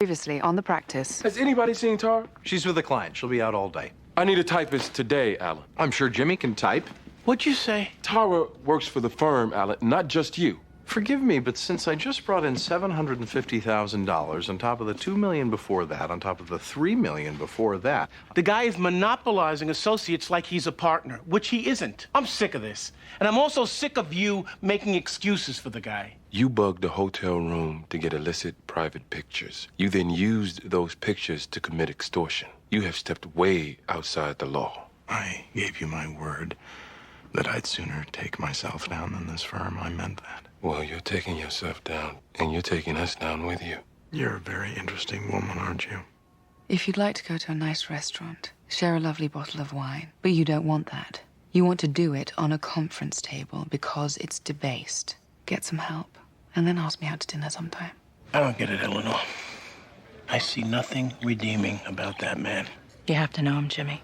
Previously on the practice. Has anybody seen Tara? She's with a client. She'll be out all day. I need a typist today, Alan. I'm sure Jimmy can type. What'd you say? Tara works for the firm, Alan, not just you. Forgive me, but since I just brought in $750,000 on top of the $2 million before that, on top of the $3 million before that. The guy is monopolizing associates like he's a partner, which he isn't. I'm sick of this. And I'm also sick of you making excuses for the guy. You bugged a hotel room to get illicit private pictures. You then used those pictures to commit extortion. You have stepped way outside the law. I gave you my word that I'd sooner take myself down than this firm. I meant that. Well, you're taking yourself down, and you're taking us down with you. You're a very interesting woman, aren't you? If you'd like to go to a nice restaurant, share a lovely bottle of wine, but you don't want that. You want to do it on a conference table because it's debased. Get some help, and then ask me out to dinner sometime. I don't get it, Eleanor. I see nothing redeeming about that man. You have to know him, Jimmy.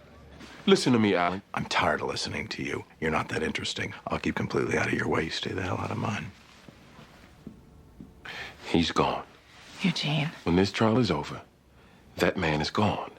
Listen to me, Alan. I'm tired of listening to you. You're not that interesting. I'll keep completely out of your way. You stay the hell out of mine. He's gone. Eugene. When this trial is over, that man is gone.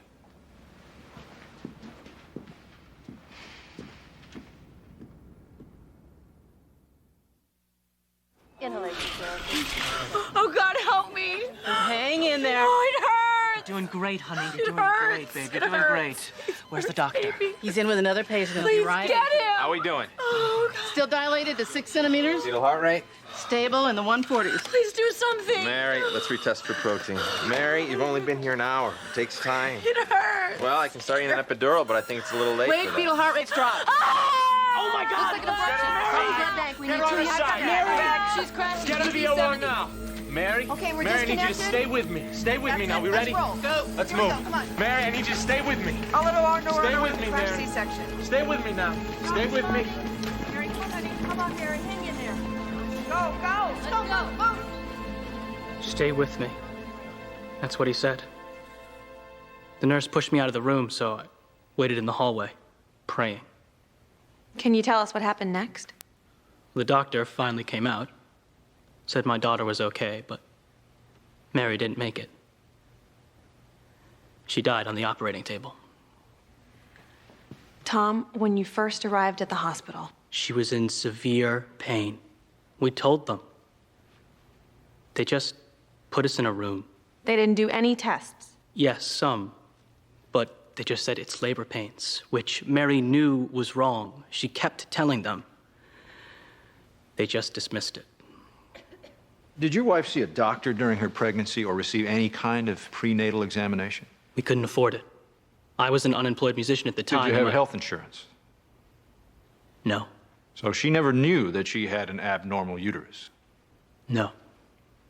Oh, God, help me. Hang in there. Oh, it hurts. You're doing great, honey. You're It doing hurts. great, babe. You're It doing hurts. great. Where's the doctor? Baby. He's in with another patient. He'll Please be right. get him. How we doing? Oh, God. Still dilated to 6 centimeters. Fetal heart rate? Stable in the 140s. Please do something. Mary, let's retest for protein. Mary, you've only been here an hour. It takes time. It hurts. Well, I can start you an epidural, but I think it's a little late Wait, for that. fetal heart rate's dropped. Oh, my God. Looks like an abortion. Blood bank. We need two units. She's crashing. Get her to the OR now. Mary? Okay, we're Mary, I need you to disconnected. stay with me. Stay with me now. We Let's ready? roll. Go. Let's Here we move. go. Come on. Mary, I need you to stay with me. A little on Stay with me, Mary. C-section. Stay with me now. Stay with me. Mary, come on, honey. Come on, Mary. Hang in there. Go, go. Let's go. Move. Stay with me. That's what he said. The nurse pushed me out of the room, so I waited in the hallway, praying. Can you tell us what happened next? The doctor finally came out, said my daughter was okay, but Mary didn't make it. She died on the operating table. Tom, when you first arrived at the hospital, She was in severe pain. We told them. They just put us in a room. they didn't do any tests. Yes, some, but they just said it's labor pains, which Mary knew was wrong. She kept telling them. They just dismissed it. Did your wife see a doctor during her pregnancy or receive any kind of prenatal examination? We couldn't afford it. I was an unemployed musician at the time. Did you have and health insurance? No. So she never knew that she had an abnormal uterus. No.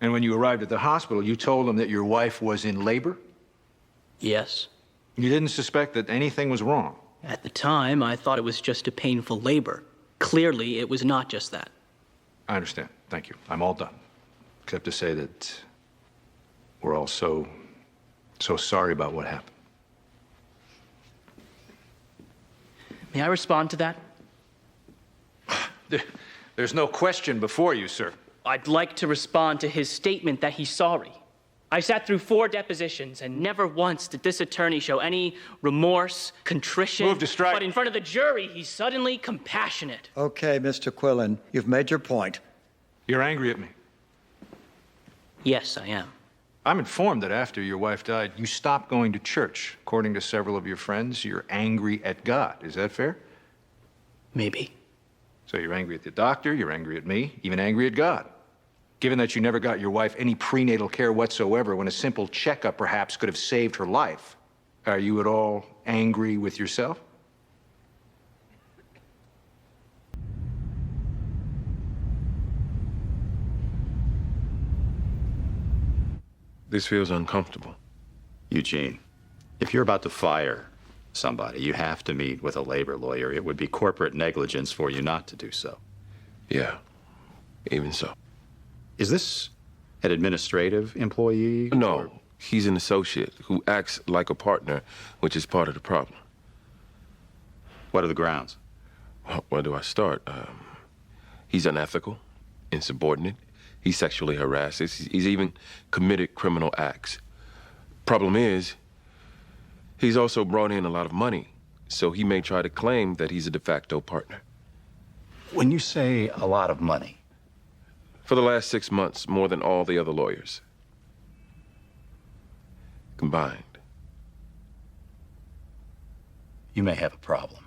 And when you arrived at the hospital, you told them that your wife was in labor? Yes. You didn't suspect that anything was wrong? At the time, I thought it was just a painful labor. Clearly, it was not just that. I understand. Thank you. I'm all done. Except to say that we're all so sorry about what happened. May I respond to that? There's no question before you, sir. I'd like to respond to his statement that he's sorry. I sat through 4 depositions, and never once did this attorney show any remorse, contrition. Move to strike. But in front of the jury, he's suddenly compassionate. Okay, Mr. Quillen, you've made your point. You're angry at me. Yes, I am. I'm informed that after your wife died, you stopped going to church. According to several of your friends, you're angry at God. Is that fair? Maybe. So you're angry at the doctor, you're angry at me, even angry at God. Given that you never got your wife any prenatal care whatsoever when a simple checkup perhaps could have saved her life, are you at all angry with yourself? This feels uncomfortable. Eugene, if you're about to fire somebody, you have to meet with a labor lawyer. It would be corporate negligence for you not to do so. Yeah, even so. Is this an administrative employee? No, or- he's an associate who acts like a partner, which is part of the problem. What are the grounds? Well, where do I start? He's unethical, insubordinate. He sexually harasses. He's even committed criminal acts. Problem is, he's also brought in a lot of money, so he may try to claim that he's a de facto partner. When you say a lot of money, For the last 6 months, more than all the other lawyers. Combined. you may have a problem.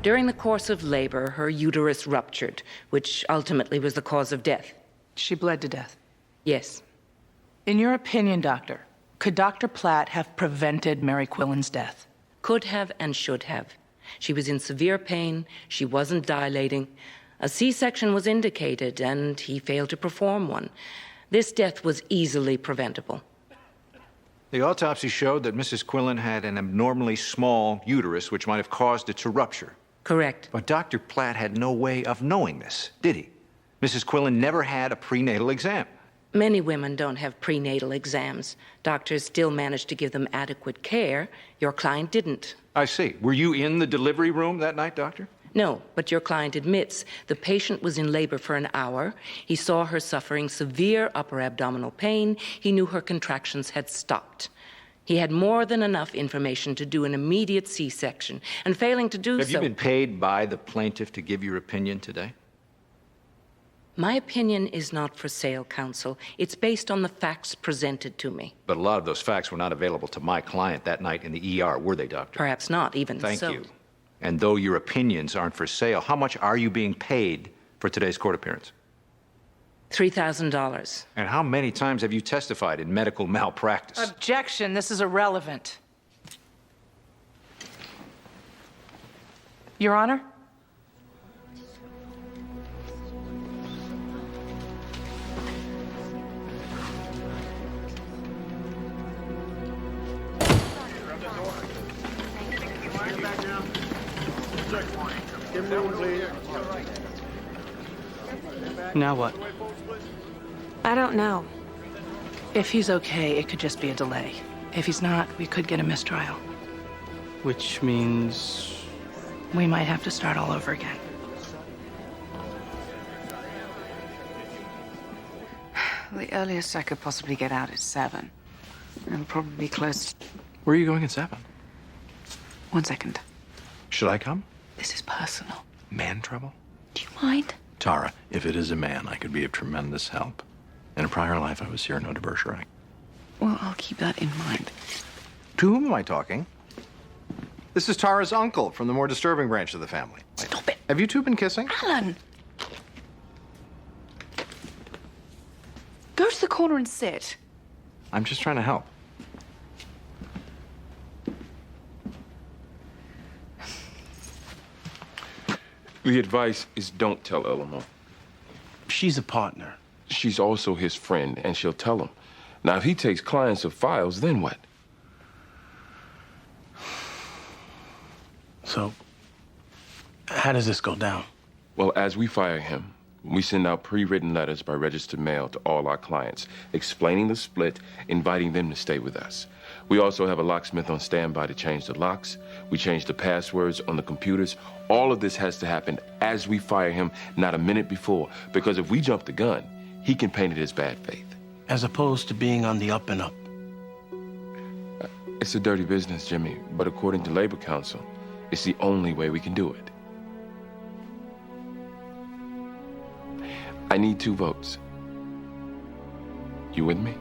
During the course of labor, her uterus ruptured, which ultimately was the cause of death. She bled to death. Yes. In your opinion, Doctor, could Dr. Platt have prevented Mary Quillen's death? Could have and should have. She was in severe pain. She wasn't dilating. A C-section was indicated, and he failed to perform one. This death was easily preventable. The autopsy showed that Mrs. Quillen had an abnormally small uterus, which might have caused it to rupture. Correct. But Dr. Platt had no way of knowing this, did he? Mrs. Quillen never had a prenatal exam. Many women don't have prenatal exams. Doctors still manage to give them adequate care. Your client didn't. I see. Were you in the delivery room that night, Doctor? No, but your client admits the patient was in labor for an hour. He saw her suffering severe upper abdominal pain. He knew her contractions had stopped. He had more than enough information to do an immediate C-section, and failing to do so... Have you been paid by the plaintiff to give your opinion today? My opinion is not for sale, counsel. It's based on the facts presented to me. But a lot of those facts were not available to my client that night in the ER, were they, Doctor? Perhaps not, even so. Thank you. And though your opinions aren't for sale, how much are you being paid for today's court appearance? $3,000. And how many times have you testified in medical malpractice? Objection, this is irrelevant. Your Honor? Now what? I don't know. If he's okay, it could just be a delay. If he's not, we could get a mistrial. Which means... We might have to start all over again. The earliest I could possibly get out is 7. It'll probably be close. Where are you going at 7? 1 second. Should I come? This is personal. Man trouble? Do you mind? Tara, if it is a man, I could be of tremendous help. In a prior life, I was Cyrano de Bergerac. Well, I'll keep that in mind. To whom am I talking? This is Tara's uncle from the more disturbing branch of the family. Stop it. Have you two been kissing? Alan! Go to the corner and sit. I'm just trying to help. The advice is don't tell Eleanor. She's a partner. She's also his friend, and she'll tell him. Now, if he takes clients or files, then what? So, how does this go down? Well, as we fire him, we send out pre-written letters by registered mail to all our clients, explaining the split, inviting them to stay with us. We also have a locksmith on standby to change the locks. We change the passwords on the computers. All of this has to happen as we fire him, not a minute before, because if we jump the gun, he can paint it as bad faith. As opposed to being on the up and up. It's a dirty business, Jimmy, but according to Labor Council, it's the only way we can do it. I need 2 votes. You with me?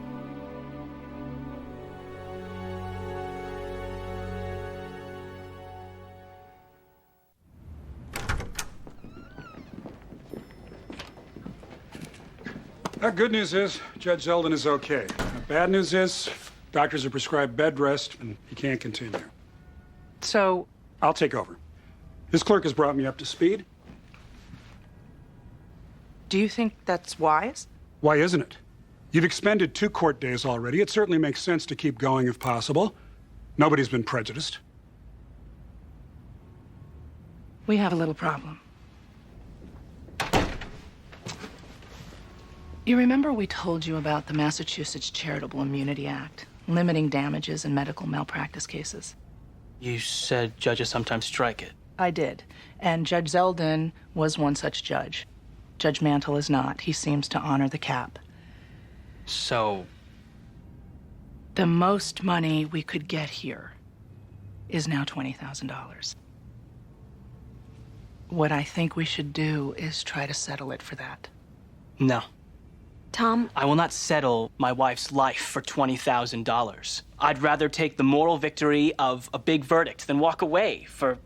Good news is Judge Zeldin is okay. Bad news is doctors have prescribed bed rest and he can't continue. So... I'll take over. His clerk has brought me up to speed. Do you think that's wise? Why isn't it? You've expended 2 court days already. It certainly makes sense to keep going if possible. Nobody's been prejudiced. We have a little problem. You remember we told you about the Massachusetts Charitable Immunity Act, limiting damages in medical malpractice cases? You said judges sometimes strike it. I did. And Judge Zeldin was one such judge. Judge Mantle is not. He seems to honor the cap. So, The most money we could get here is now $20,000. What I think we should do is try to settle it for that. no. Tom, I will not settle my wife's life for $20,000. I'd rather take the moral victory of a big verdict than walk away for...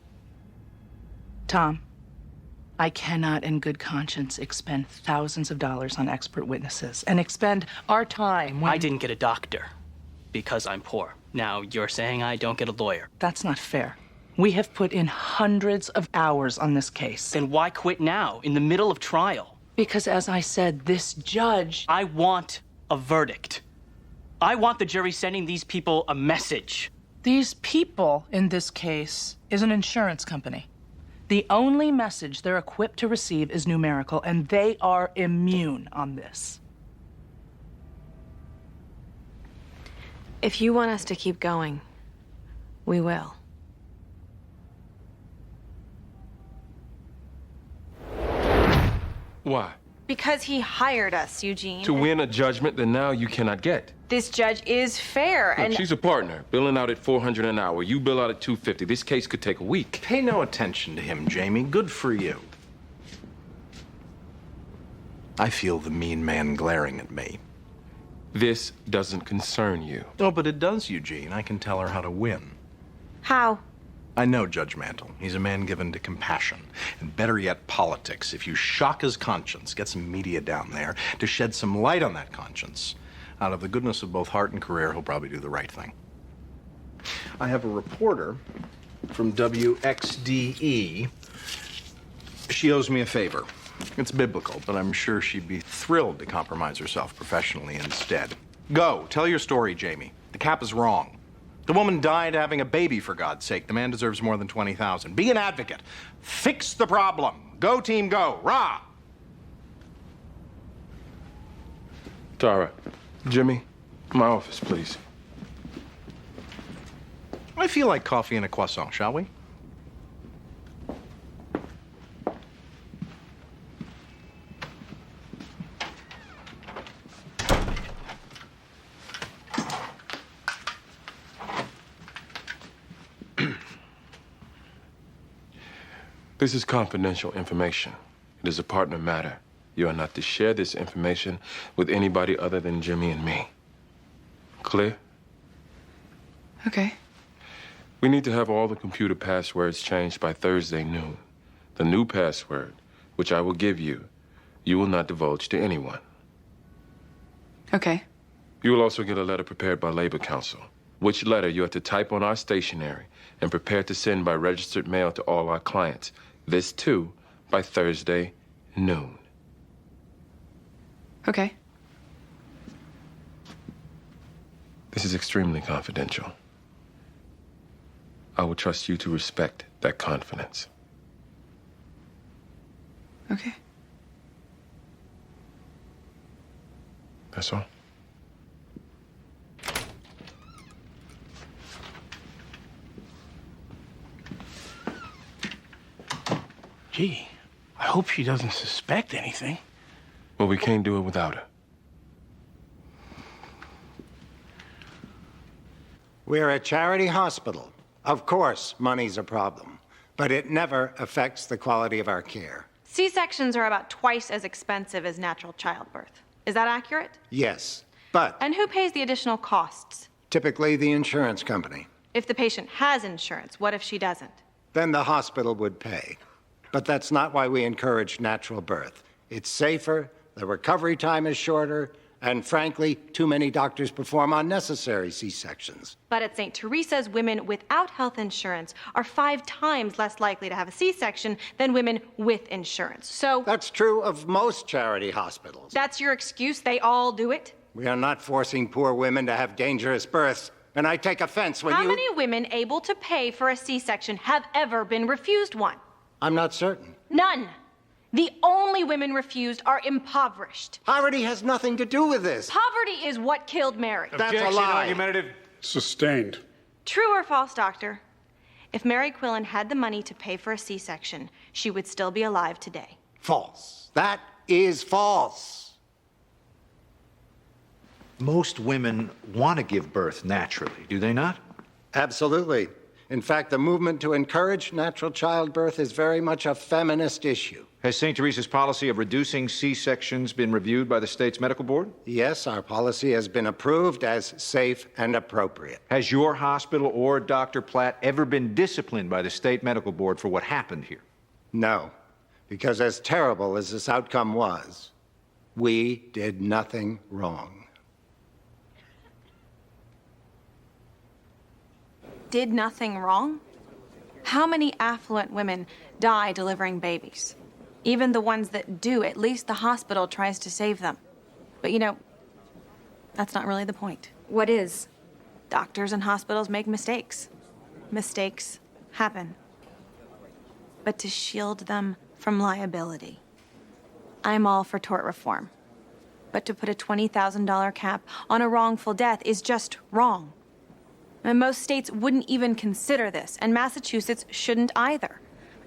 Tom, I cannot in good conscience expend thousands of dollars on expert witnesses and expend our time when... I didn't get a doctor because I'm poor. Now, you're saying I don't get a lawyer. That's not fair. We have put in hundreds of hours on this case. Then why quit now, in the middle of trial? Because, as I said, this judge... I want a verdict. I want the jury sending these people a message. These people, in this case, is an insurance company. The only message they're equipped to receive is numerical, and they are immune on this. if you want us to keep going, we will. Why? Because he hired us, Eugene. To win a judgment that now you cannot get. This judge is fair, Look, and she's a partner, billing out at $400 an hour. You bill out at $250. This case could take a week. Pay no attention to him, Jamie. Good for you. I feel the mean man glaring at me. This doesn't concern you. Oh, but it does, Eugene. I can tell her how to win. How? I know Judge Mantle. He's a man given to compassion. And better yet, politics. If you shock his conscience, get some media down there to shed some light on that conscience, out of the goodness of both heart and career, he'll probably do the right thing. I have a reporter from WXDE. She owes me a favor. It's biblical, but I'm sure she'd be thrilled to compromise herself professionally instead. Go, tell your story, Jamie. The cap is wrong. The woman died having a baby, for God's sake. The man deserves more than $20,000. Be an advocate. Fix the problem. Go, team, go. Rah! Tara, Jimmy, my office, please. I feel like coffee and a croissant, shall we? This is confidential information. It is a partner matter. You are not to share this information with anybody other than Jimmy and me. Clear? Okay. We need to have all the computer passwords changed by Thursday noon. The new password, which I will give you, you will not divulge to anyone. Okay. You will also get a letter prepared by Labor Council, which letter you have to type on our stationery and prepare to send by registered mail to all our clients. This, too, by Thursday noon. Okay. This is extremely confidential. I will trust you to respect that confidence. Okay. That's all. Gee, I hope she doesn't suspect anything. Well, we can't do it without her. We're a charity hospital. Of course, money's a problem, but it never affects the quality of our care. C-sections are about twice as expensive as natural childbirth. Is that accurate? Yes, but And who pays the additional costs? typically the insurance company. If the patient has insurance, what if she doesn't? Then the hospital would pay. But that's not why we encourage natural birth. It's safer, the recovery time is shorter, and frankly, too many doctors perform unnecessary C-sections. But at St. Teresa's, women without health insurance are 5 times less likely to have a C-section than women with insurance. So That's true of most charity hospitals. that's your excuse? They all do it? We are not forcing poor women to have dangerous births, and I take offense when How you... many women able to pay for a C-section have ever been refused one? I'm not certain. None. The only women refused are impoverished. Poverty has nothing to do with this. Poverty is what killed Mary. That's a lie. Argumentative. Sustained. True or false, doctor? If Mary Quillen had the money to pay for a C-section, she would still be alive today. False. That is false. Most women want to give birth naturally, do they not? Absolutely. In fact, the movement to encourage natural childbirth is very much a feminist issue. Has St. Teresa's policy of reducing C-sections been reviewed by the state's medical board? Yes, our policy has been approved as safe and appropriate. Has your hospital or Dr. Platt ever been disciplined by the state medical board for what happened here? No, because as terrible as this outcome was, we did nothing wrong. Did nothing wrong? How many affluent women die delivering babies? Even the ones that do, at least the hospital tries to save them. But you know, that's not really the point. What is? Doctors and hospitals make mistakes. Mistakes happen. But to shield them from liability. I'm all for tort reform. But to put a $20,000 cap on a wrongful death is just wrong. And most states wouldn't even consider this, and Massachusetts shouldn't either.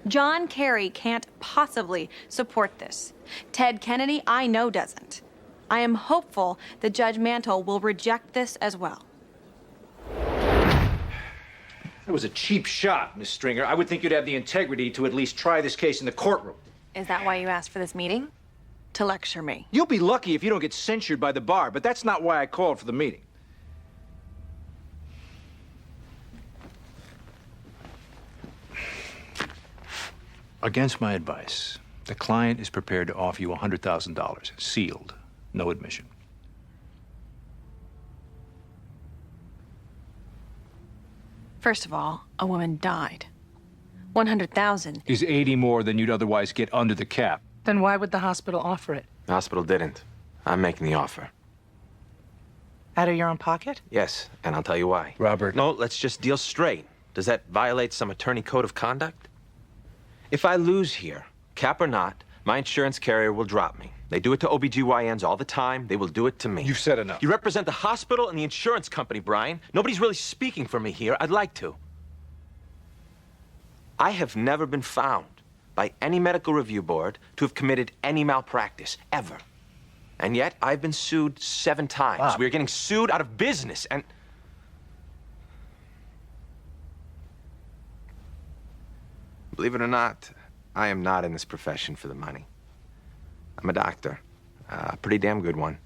John Kerry can't possibly support this. Ted Kennedy, I know, doesn't. I am hopeful that Judge Mantle will reject this as well. That was a cheap shot, Miss Stringer. I would think you'd have the integrity to at least try this case in the courtroom. Is that why you asked for this meeting? To lecture me. You'll be lucky if you don't get censured by the bar, but that's not why I called for the meeting. Against my advice, the client is prepared to offer you $100,000, sealed, no admission. First of all, a woman died. 100,000 Is 80 more than you'd otherwise get under the cap. Then why would the hospital offer it? The hospital didn't. I'm making the offer. Out of your own pocket? Yes, and I'll tell you why. Robert. No, let's just deal straight. Does that violate some attorney code of conduct? If I lose here, cap or not, my insurance carrier will drop me. They do it to OBGYNs all the time. They will do it to me. You've said enough. You represent the hospital and the insurance company, Brian. Nobody's really speaking for me here. I'd like to. I have never been found by any medical review board to have committed any malpractice, ever. And yet, I've been sued 7 times. Bob. We're getting sued out of business, and... Believe it or not, I am not in this profession for the money. I'm a doctor, a pretty damn good one.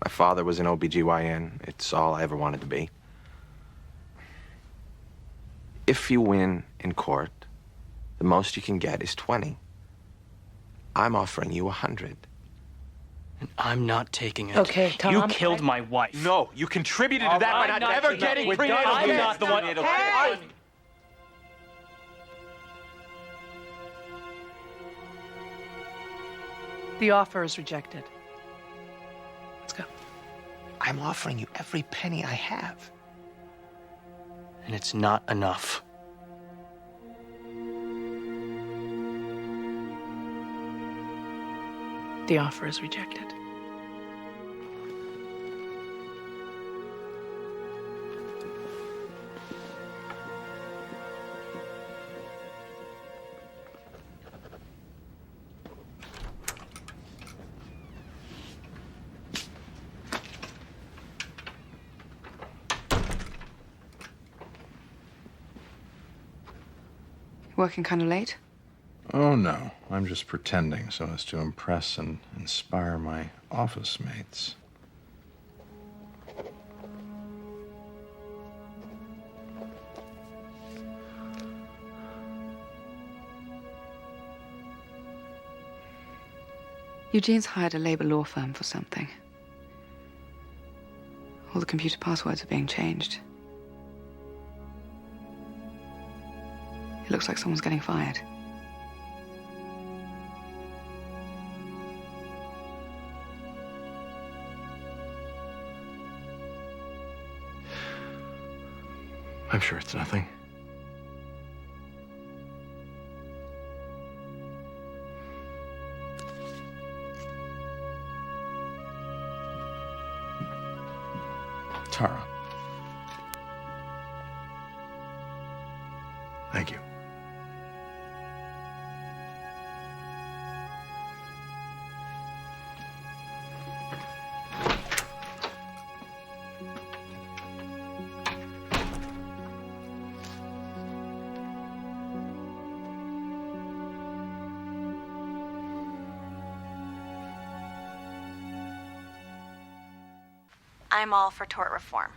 My father was an OBGYN. It's all I ever wanted to be. If you win in court, the most you can get is 20. I'm offering you 100. And I'm not taking it. Okay, Tom. You killed my wife. No, you contributed to that by I'm not ever getting prenatal I'm care. not the one. Hey! The offer is rejected. Let's go. I'm offering you every penny I have. And it's not enough. The offer is rejected. Working kind of late? Oh, no. I'm just pretending so as to impress and inspire my office mates. Eugene's hired a labor law firm for something. All the computer passwords are being changed. It looks like someone's getting fired. I'm sure it's nothing. Tara. Thank you. I'm all for tort reform.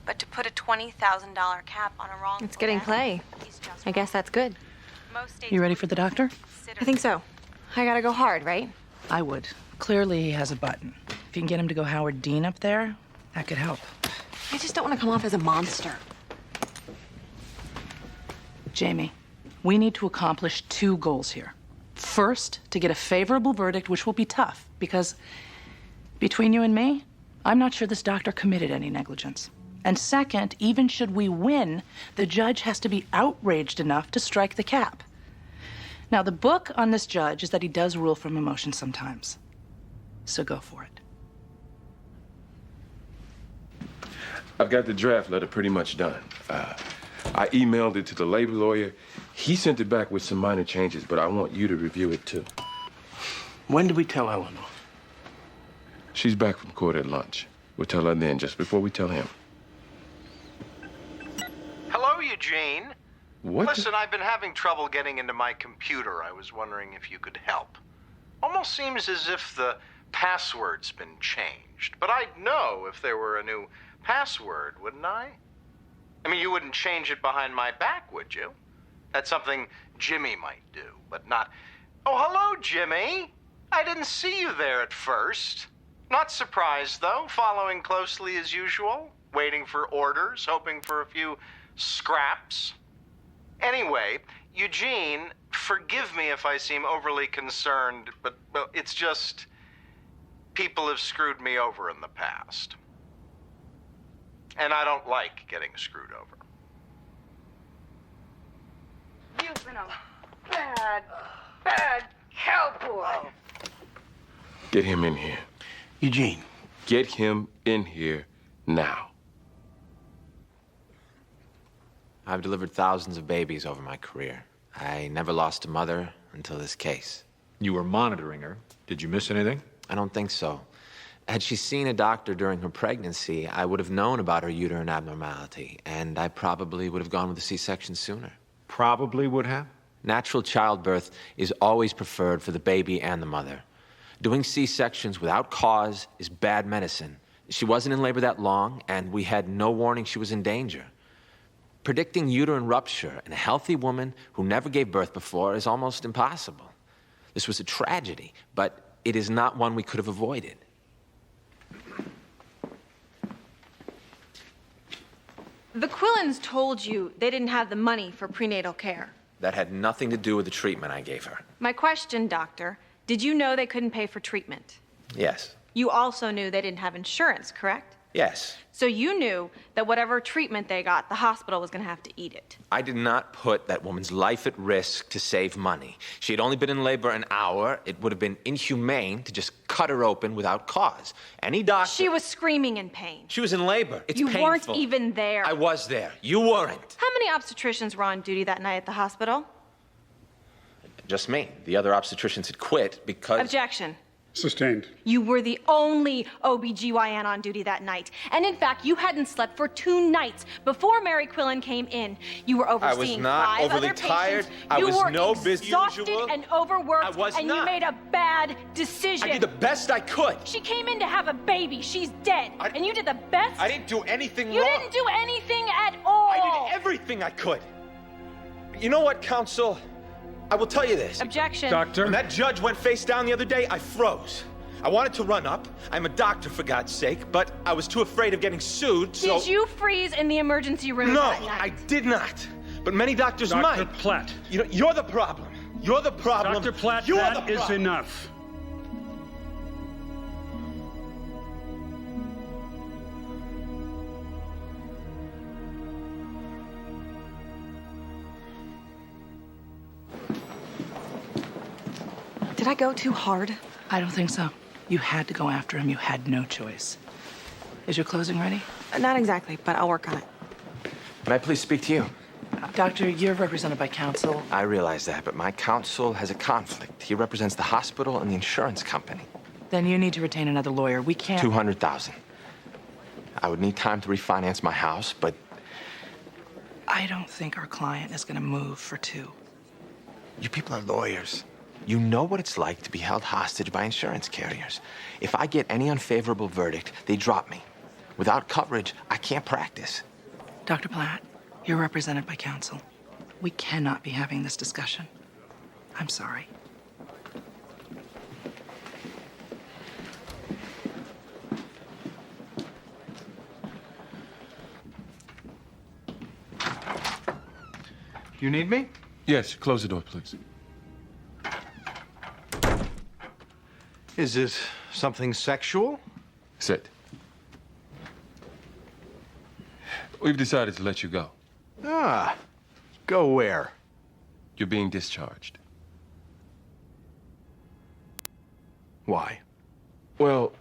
But to put a $20,000 cap on a wrongful It's getting death, play. I guess that's good. most states You ready for the doctor? I think so. I gotta go hard, right? I would. Clearly, he has a button. If you can get him to go Howard Dean up there, that could help. I just don't want to come off as a monster. Jamie, we need to accomplish 2 goals here. First, to get a favorable verdict, which will be tough, because between you and me, I'm not sure this doctor committed any negligence. And second, even should we win, the judge has to be outraged enough to strike the cap. Now, the book on this judge is that he does rule from emotion sometimes. So go for it. I've got the draft letter pretty much done. I emailed it to the labor lawyer. He sent it back with some minor changes, but I want you to review it too. When do we tell Eleanor? She's back from court at lunch. We'll tell her then, just before we tell him. Hello, Eugene. What? Listen, I've been having trouble getting into my computer. I was wondering if you could help. Almost seems as if the password's been changed. But I'd know if there were a new password, wouldn't I? I mean, you wouldn't change it behind my back, would you? That's something Jimmy might do, but not... Oh, hello, Jimmy. I didn't see you there at first. Not surprised, though, following closely as usual, waiting for orders, hoping for a few scraps. Anyway, Eugene, forgive me if I seem overly concerned, but well, it's just people have screwed me over in the past. And I don't like getting screwed over. You've been a bad, bad cowboy. Get him in here. Eugene. Get him in here now. I've delivered thousands of babies over my career. I never lost a mother until this case. You were monitoring her. Did you miss anything? I don't think so. Had she seen a doctor during her pregnancy, I would have known about her uterine abnormality, and I probably would have gone with a C-section sooner. Probably would have? Natural childbirth is always preferred for the baby and the mother. Doing C-sections without cause is bad medicine. She wasn't in labor that long, and we had no warning she was in danger. Predicting uterine rupture in a healthy woman who never gave birth before is almost impossible. This was a tragedy, but it is not one we could have avoided. The Quillens told you they didn't have the money for prenatal care. That had nothing to do with the treatment I gave her. My question, doctor, did you know they couldn't pay for treatment? Yes. You also knew they didn't have insurance, correct? Yes. So you knew that whatever treatment they got, the hospital was going to have to eat it. I did not put that woman's life at risk to save money. She had only been in labor an hour. It would have been inhumane to just cut her open without cause. Any doctor... She was screaming in pain. She was in labor. It's you painful. weren't even there. I was there. You weren't. How many obstetricians were on duty that night at the hospital? Just me. The other obstetricians had quit because... Objection. Sustained. You were the only OBGYN on duty that night. And in fact, you hadn't slept for 2 nights before Mary Quillen came in. You were overseeing 5 overly other tired. patients. I was no You business. were exhausted and overworked. I was and not. you made a bad decision. I did the best I could. She came in to have a baby. She's dead. And you did the best. I didn't do anything You wrong. didn't do anything at all. I did everything I could. You know what, counsel? I will tell you this. Objection. Doctor? When that judge went face down the other day, I froze. I wanted to run up. I'm a doctor, for God's sake, but I was too afraid of getting sued, so... Did you freeze in the emergency room No, that night? I did not. But many doctors Dr. might. Platt. You know, you're the problem. You're the problem. Dr. Platt, you're that the is problem. enough. Did I go too hard? I don't think so. You had to go after him. You had no choice. Is your closing ready? Not exactly, but I'll work on it. May I please speak to you? Doctor, you're represented by counsel. I realize that, but my counsel has a conflict. He represents the hospital and the insurance company. Then you need to retain another lawyer. We can't... $200,000. I would need time to refinance my house, but... I don't think our client is going to move for 2. You people are lawyers. You know what it's like to be held hostage by insurance carriers. If I get any unfavorable verdict, they drop me. Without coverage, I can't practice. Dr. Platt, you're represented by counsel. We cannot be having this discussion. I'm sorry. You need me? Yes, close the door, please. Is it something sexual? Sit. We've decided to let you go. Ah, go where? You're being discharged. Why? Well,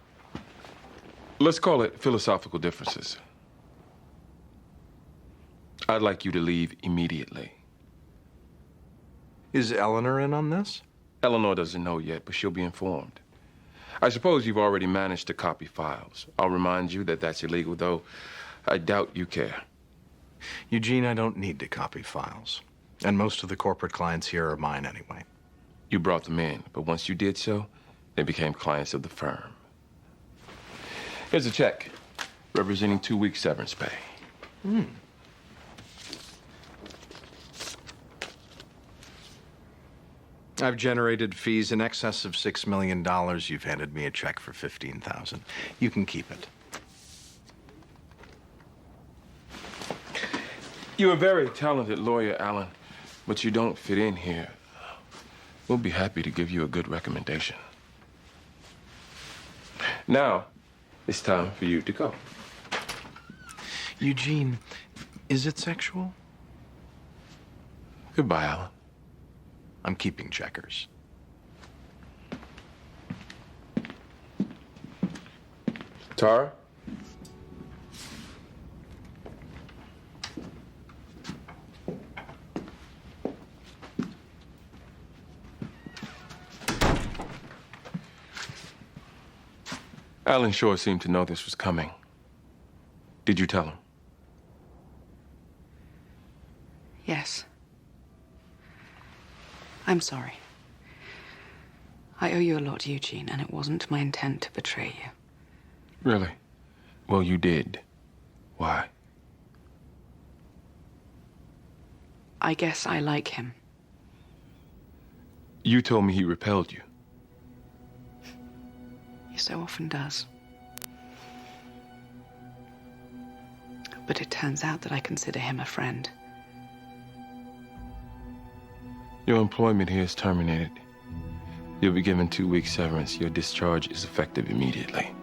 let's call it philosophical differences. I'd like you to leave immediately. Is Eleanor in on this? Eleanor doesn't know yet, but she'll be informed. I suppose you've already managed to copy files. I'll remind you that that's illegal, though I doubt you care. Eugene, I don't need to copy files. And most of the corporate clients here are mine anyway. You brought them in, but once you did so, they became clients of the firm. Here's a check representing 2 weeks severance pay. I've generated fees in excess of $6 million. You've handed me a check for $15,000. You can keep it. You're a very talented lawyer, Alan, but you don't fit in here. We'll be happy to give you a good recommendation. Now, it's time for you to go. Eugene, is it sexual? Goodbye, Alan. I'm keeping checkers. Tara? Alan Shore seemed to know this was coming. Did you tell him? Yes. I'm sorry. I owe you a lot, Eugene, and it wasn't my intent to betray you. Really? Well, you did. Why? I guess I like him. You told me he repelled you. He so often does. But it turns out that I consider him a friend. Your employment here is terminated. You'll be given 2 weeks severance. Your discharge is effective immediately.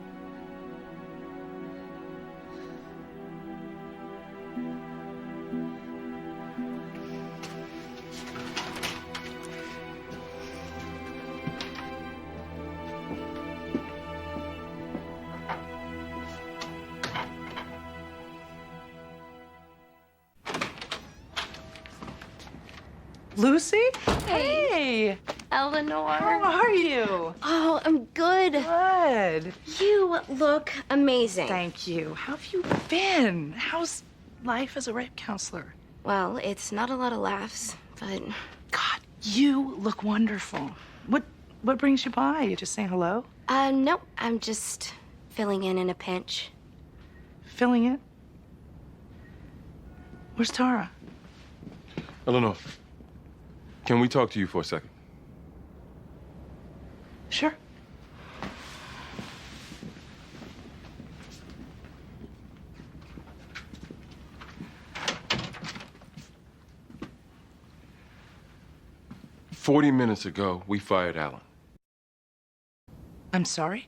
Lucy? Hey! Eleanor. How are you? Oh, I'm good. Good. You look amazing. Thank you. How have you been? How's life as a rape counselor? Well, it's not a lot of laughs, but... God, you look wonderful. What brings you by? You just saying hello? No, I'm just filling in a pinch. Filling in? Where's Tara? Eleanor, can we talk to you for a second? Sure. "40 minutes ago, we fired Alan. I'm sorry?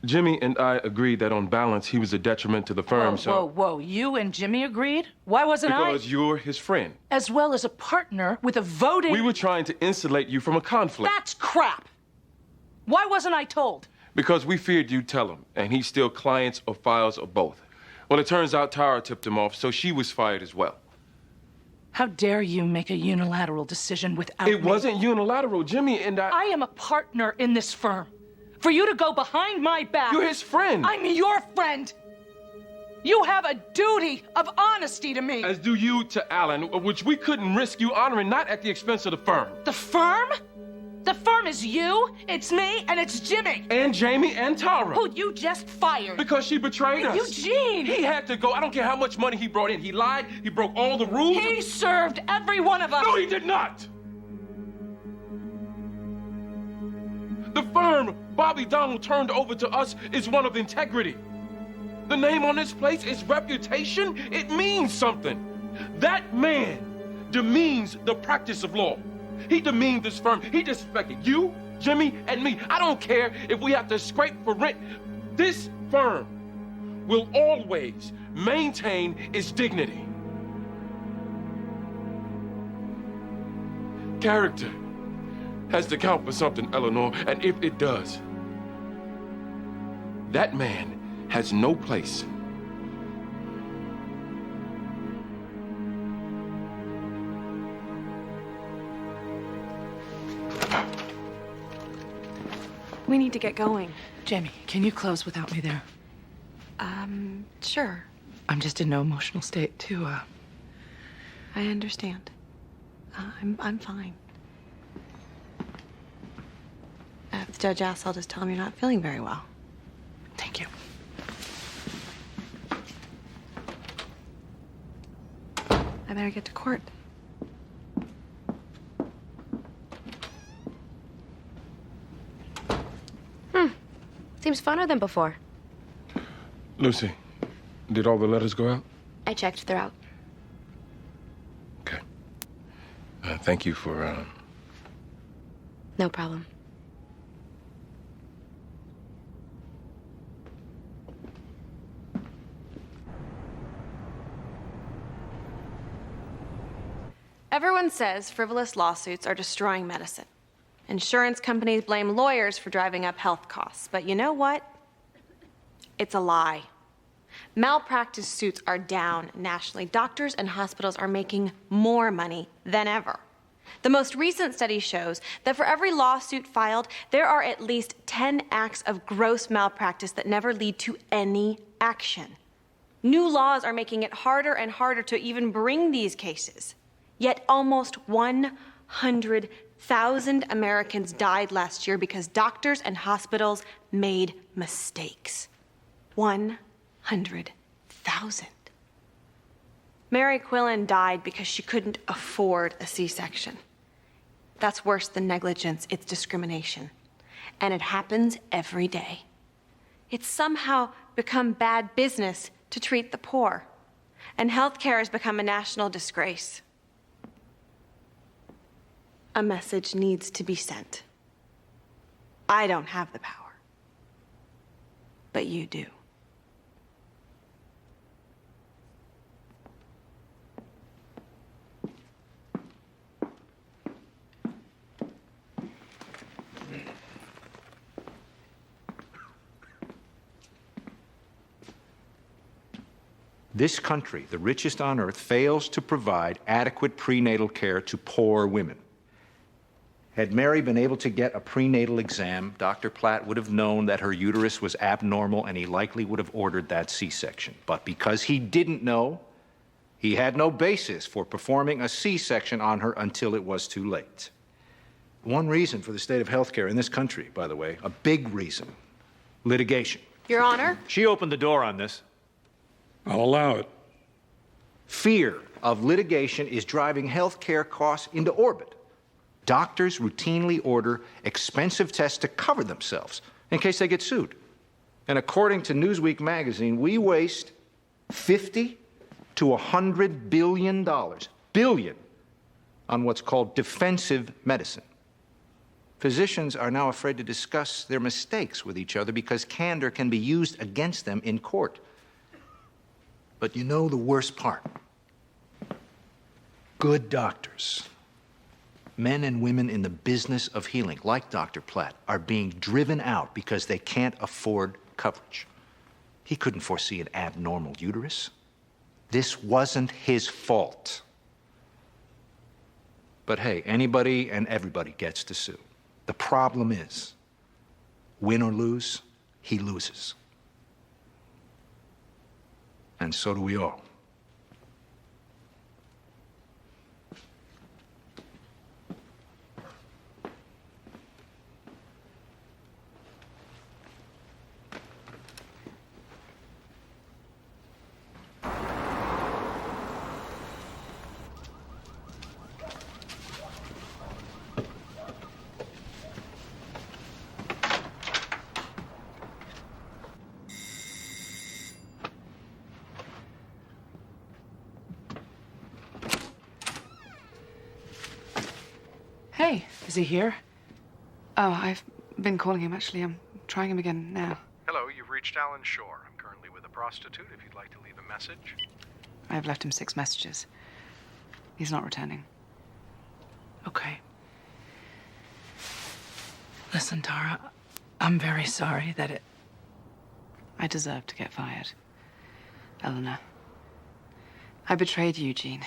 Jimmy and I agreed that on balance, he was a detriment to the firm, Whoa. You and Jimmy agreed? Why wasn't Because you're his friend. as well as a partner with a voting... We were trying to insulate you from a conflict. That's crap! Why wasn't I told? Because we feared you'd tell him, and he's still clients or files or both. Well, it turns out Tara tipped him off, so she was fired as well. How dare you make a unilateral decision without me? It wasn't unilateral. Jimmy and I am a partner in this firm. For you to go behind my back... You're his friend. I'm your friend. You have a duty of honesty to me. As do you to Alan, which we couldn't risk you honoring, not at the expense of the firm. The firm? The firm is you, it's me, and it's Jimmy. And Jamie and Tara. Who you just fired. Because she betrayed us. Eugene! He had to go. I don't care how much money he brought in. He lied. He broke all the rules. He served every one of us. No, he did not. The firm Bobby Donald turned over to us is one of integrity. The name on this place is reputation. It means something. That man demeans the practice of law. He demeaned this firm. He disrespected you, Jimmy, and me. I don't care if we have to scrape for rent. This firm will always maintain its dignity. Character has to count for something, Eleanor, and if it does, that man has no place. We need to get going. Jamie, can you close without me there? Sure. I'm just in no emotional state to, I understand. I'm fine. If the judge asks, I'll just tell him you're not feeling very well. Thank you. I better get to court. Seems funner than before. Lucy, did all the letters go out? I checked, they're out. Okay. Thank you for, No problem. Everyone says frivolous lawsuits are destroying medicine. Insurance companies blame lawyers for driving up health costs. But you know what? It's a lie. Malpractice suits are down nationally. Doctors and hospitals are making more money than ever. The most recent study shows that for every lawsuit filed, there are at least 10 acts of gross malpractice that never lead to any action. New laws are making it harder and harder to even bring these cases. Yet almost 100,000 Americans died last year because doctors and hospitals made mistakes. 100,000. Mary Quillen died because she couldn't afford a C-section. That's worse than negligence, it's discrimination. And it happens every day. It's somehow become bad business to treat the poor. And healthcare has become a national disgrace. A message needs to be sent. I don't have the power, but you do. This country, the richest on earth, fails to provide adequate prenatal care to poor women. Had Mary been able to get a prenatal exam, Dr. Platt would have known that her uterus was abnormal and he likely would have ordered that C-section. But because he didn't know, he had no basis for performing a C-section on her until it was too late. One reason for the state of healthcare in this country, by the way, a big reason, litigation. Your Honor? She opened the door on this. I'll allow it. Fear of litigation is driving healthcare costs into orbit. Doctors routinely order expensive tests to cover themselves in case they get sued. And according to Newsweek magazine, we waste $50 to $100 billion on what's called defensive medicine. Physicians are now afraid to discuss their mistakes with each other because candor can be used against them in court. But you know the worst part? Good doctors, men and women in the business of healing, like Dr. Platt, are being driven out because they can't afford coverage. He couldn't foresee an abnormal uterus. This wasn't his fault. But hey, anybody and everybody gets to sue. The problem is, win or lose, he loses. And so do we all. Is he here? Oh, I've been calling him, actually. I'm trying him again now. Hello, you've reached Alan Shore. I'm currently with a prostitute if you'd like to leave a message. I've left him 6 messages. He's not returning. Okay. Listen, Tara, I'm very sorry that it... I deserve to get fired. Eleanor. I betrayed Eugene.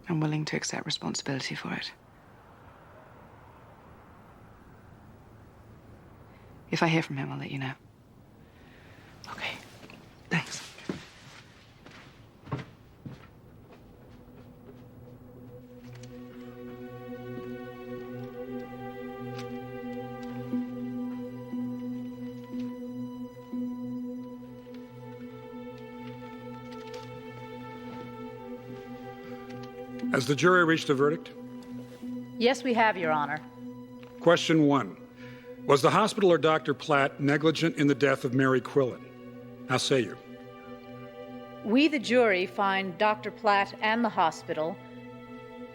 I'm willing to accept responsibility for it. If I hear from him, I'll let you know. Okay. Thanks. Has the jury reached a verdict? Yes, we have, Your Honor. Question 1. Was the hospital or Dr. Platt negligent in the death of Mary Quillen? How say you? We, the jury, find Dr. Platt and the hospital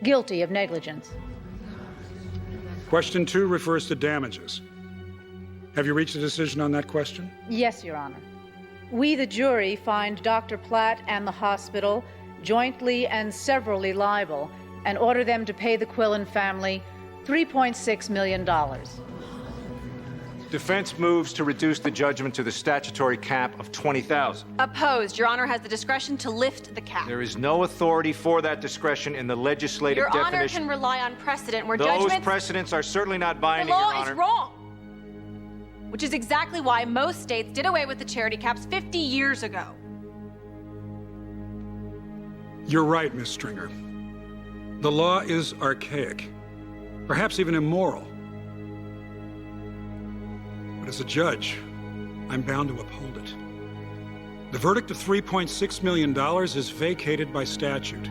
guilty of negligence. Question 2 refers to damages. Have you reached a decision on that question? Yes, Your Honor. We, the jury, find Dr. Platt and the hospital jointly and severally liable and order them to pay the Quillen family $3.6 million. Defense moves to reduce the judgment to the statutory cap of $20,000. Opposed. Your Honor has the discretion to lift the cap. There is no authority for that discretion in the legislative Your definition. Honor can rely on precedent where Those judgments... precedents are certainly not The binding, Your law Honor. is wrong. Which is exactly why most states did away with the charity caps 50 years ago. You're right, Miss Stringer. The law is archaic, perhaps even immoral. But as a judge, I'm bound to uphold it. The verdict of $3.6 million is vacated by statute.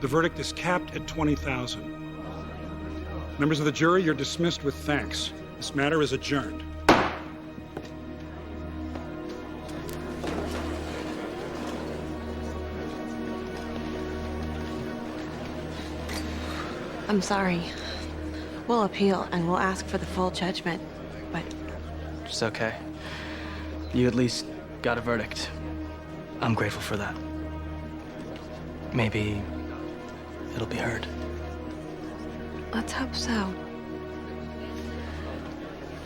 The verdict is capped at $20,000. Members of the jury, you're dismissed with thanks. This matter is adjourned. I'm sorry. We'll appeal and we'll ask for the full judgment, but... It's okay. You at least got a verdict. I'm grateful for that. Maybe it'll be heard. Let's hope so.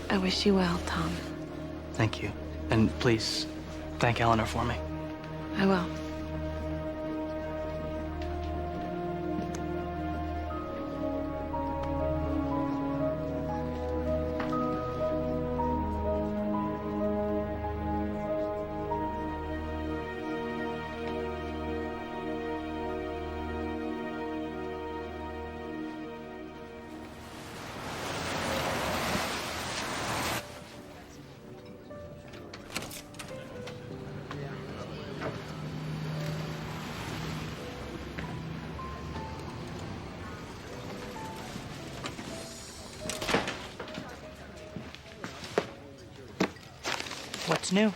I wish you well, Tom. Thank you. And please, thank Eleanor for me. I will. What's new?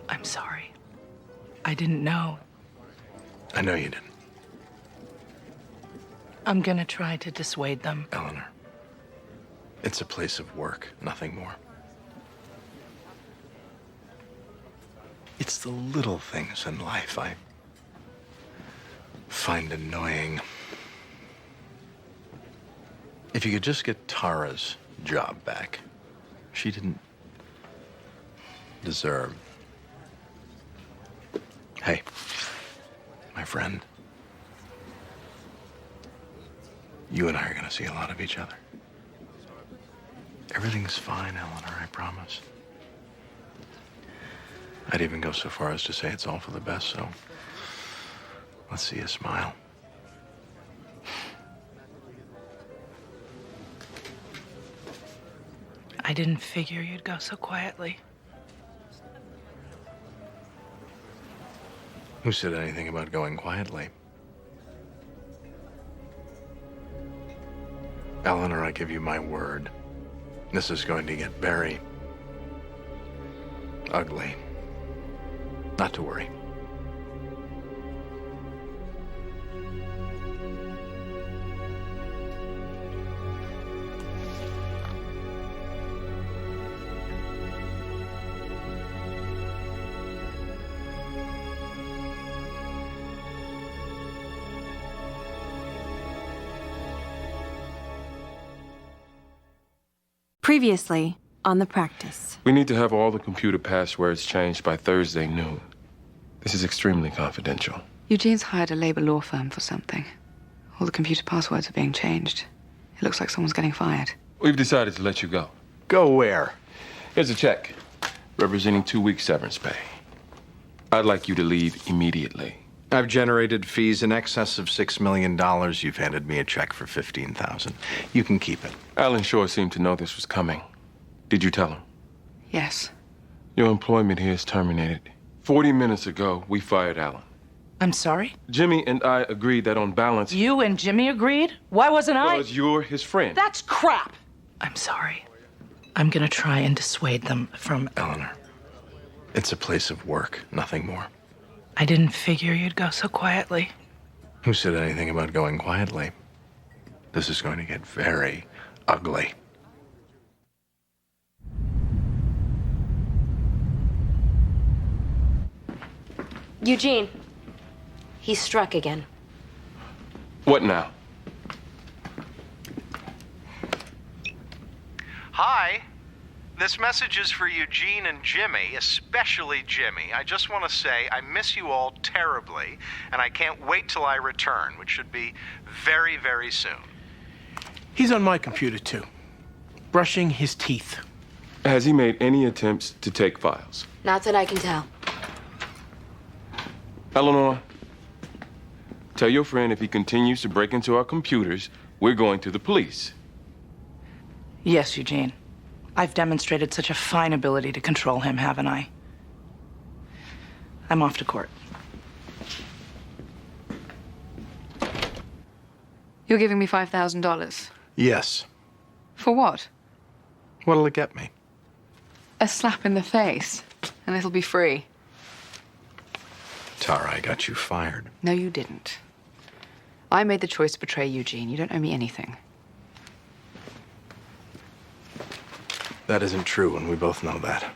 I'm sorry. I didn't know. I know you didn't. I'm gonna try to dissuade them. Eleanor, it's a place of work, nothing more. It's the little things in life I find annoying. If you could just get Tara's job back, she didn't deserve. Hey, my friend, you and I are going to see a lot of each other. Everything's fine, Eleanor, I promise. I'd even go so far as to say it's all for the best, so let's see you smile. I didn't figure you'd go so quietly. Who said anything about going quietly? Eleanor, I give you my word. This is going to get very ugly. Not to worry. Previously on The Practice. We need to have all the computer passwords changed by Thursday noon. This is extremely confidential. Eugene's hired a labor law firm for something. All the computer passwords are being changed. It looks like someone's getting fired. We've decided to let you go. Go where? Here's a check representing 2 weeks severance pay. I'd like you to leave immediately. I've generated fees in excess of $6 million. You've handed me a check for $15,000. You can keep it. Alan Shore seemed to know this was coming. Did you tell him? Yes. Your employment here is terminated. 40 minutes ago, we fired Alan. I'm sorry? Jimmy and I agreed that on balance... You and Jimmy agreed? Why wasn't I? Because you're his friend. That's crap! I'm sorry. I'm gonna try and dissuade them from... Eleanor, it's a place of work, nothing more. I didn't figure you'd go so quietly. Who said anything about going quietly? This is going to get very ugly. Eugene, he's struck again. What now? Hi. This message is for Eugene and Jimmy, especially Jimmy. I just want to say I miss you all terribly, and I can't wait till I return, which should be very, very soon. He's on my computer, too. Brushing his teeth. Has he made any attempts to take files? Not that I can tell. Eleanor, tell your friend if he continues to break into our computers, we're going to the police. Yes, Eugene. I've demonstrated such a fine ability to control him, haven't I? I'm off to court. You're giving me $5,000. Yes. For what? What'll it get me? A slap in the face, and it'll be free. Tara, I got you fired. No, you didn't. I made the choice to betray Eugene. You don't owe me anything. That isn't true, and we both know that.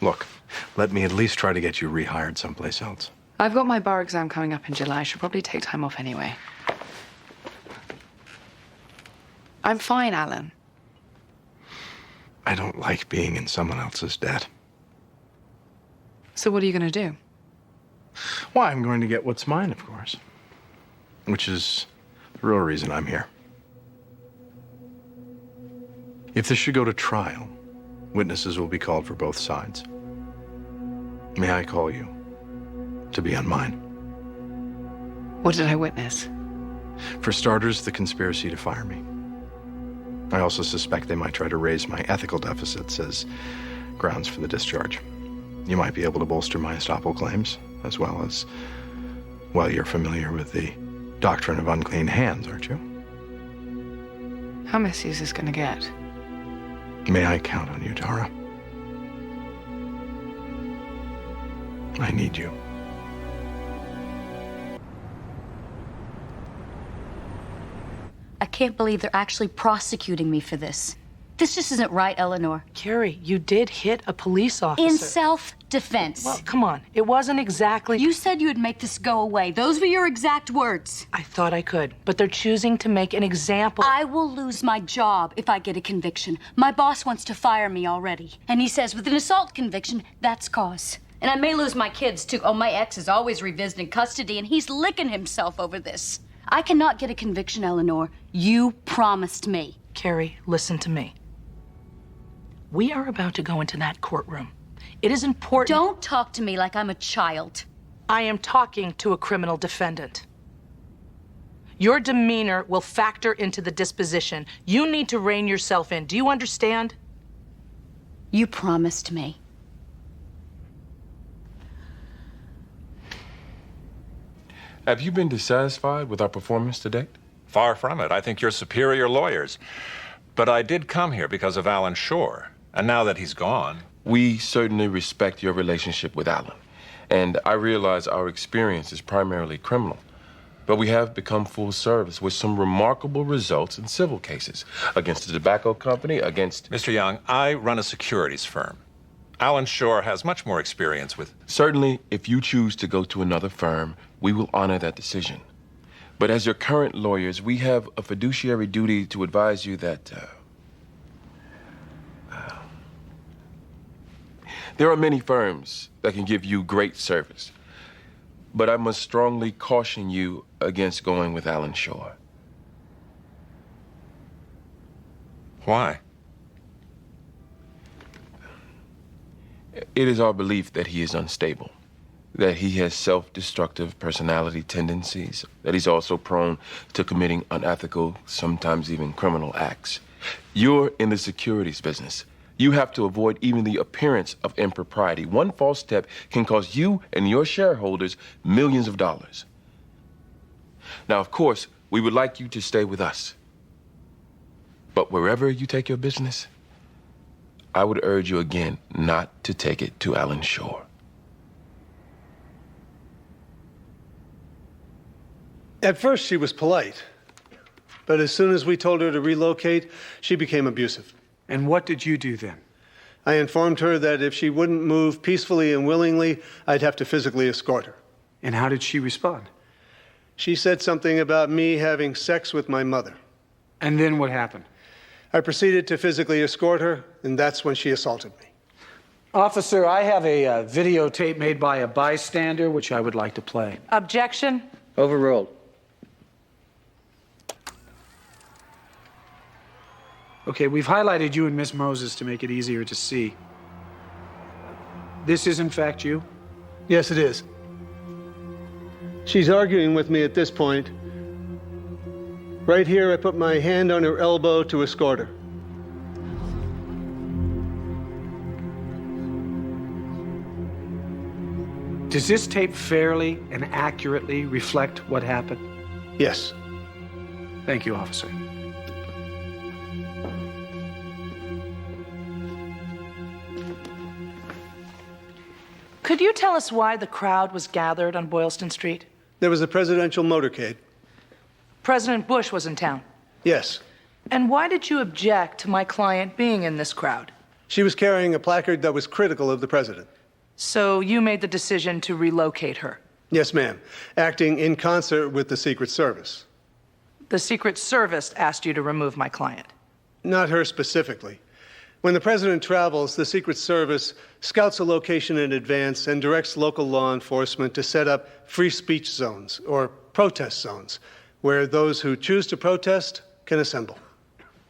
Look, let me at least try to get you rehired someplace else. I've got my bar exam coming up in July. I should probably take time off anyway. I'm fine, Alan. I don't like being in someone else's debt. So what are you going to do? Why, I'm going to get what's mine, of course. Which is the real reason I'm here. If this should go to trial, witnesses will be called for both sides. May I call you to be on mine? What did I witness? For starters, the conspiracy to fire me. I also suspect they might try to raise my ethical deficits as grounds for the discharge. You might be able to bolster my estoppel claims, as well as, well, you're familiar with the doctrine of unclean hands, aren't you? How messy is this going to get? May I count on you, Tara? I need you. I can't believe they're actually prosecuting me for this. This just isn't right, Eleanor. Carrie, you did hit a police officer. In self-defense. Well, come on. It wasn't exactly... You said you would make this go away. Those were your exact words. I thought I could, but they're choosing to make an example. I will lose my job if I get a conviction. My boss wants to fire me already. And he says with an assault conviction, that's cause. And I may lose my kids, too. Oh, my ex is always revisiting custody, and he's licking himself over this. I cannot get a conviction, Eleanor. You promised me. Carrie, listen to me. We are about to go into that courtroom. It is important... Don't talk to me like I'm a child. I am talking to a criminal defendant. Your demeanor will factor into the disposition. You need to rein yourself in. Do you understand? You promised me. Have you been dissatisfied with our performance to date? Far from it. I think you're superior lawyers. But I did come here because of Alan Shore. And now that he's gone, we certainly respect your relationship with Alan. And I realize our experience is primarily criminal. But we have become full service with some remarkable results in civil cases against the tobacco company, against... Mr. Young, I run a securities firm. Alan Shore has much more experience with... Certainly, if you choose to go to another firm, we will honor that decision. But as your current lawyers, we have a fiduciary duty to advise you that there are many firms that can give you great service. But I must strongly caution you against going with Alan Shore. Why? It is our belief that he is unstable, that he has self-destructive personality tendencies, that he's also prone to committing unethical, sometimes even criminal acts. You're in the securities business. You have to avoid even the appearance of impropriety. One false step can cost you and your shareholders millions of dollars. Now, of course, we would like you to stay with us. But wherever you take your business, I would urge you again not to take it to Alan Shore. At first, she was polite. But as soon as we told her to relocate, she became abusive. And what did you do then? I informed her that if she wouldn't move peacefully and willingly, I'd have to physically escort her. And how did she respond? She said something about me having sex with my mother. And then what happened? I proceeded to physically escort her, and that's when she assaulted me. Officer, I have a videotape made by a bystander, which I would like to play. Objection. Overruled. Okay, we've highlighted you and Miss Moses to make it easier to see. This is, in fact, you? Yes, it is. She's arguing with me at this point. Right here, I put my hand on her elbow to escort her. Does this tape fairly and accurately reflect what happened? Yes. Thank you, officer. Could you tell us why the crowd was gathered on Boylston Street? There was a presidential motorcade. President Bush was in town. Yes. And why did you object to my client being in this crowd? She was carrying a placard that was critical of the president. So you made the decision to relocate her? Yes, ma'am. Acting in concert with the Secret Service. The Secret Service asked you to remove my client? Not her specifically. When the president travels, the Secret Service scouts a location in advance and directs local law enforcement to set up free speech zones, or protest zones, where those who choose to protest can assemble.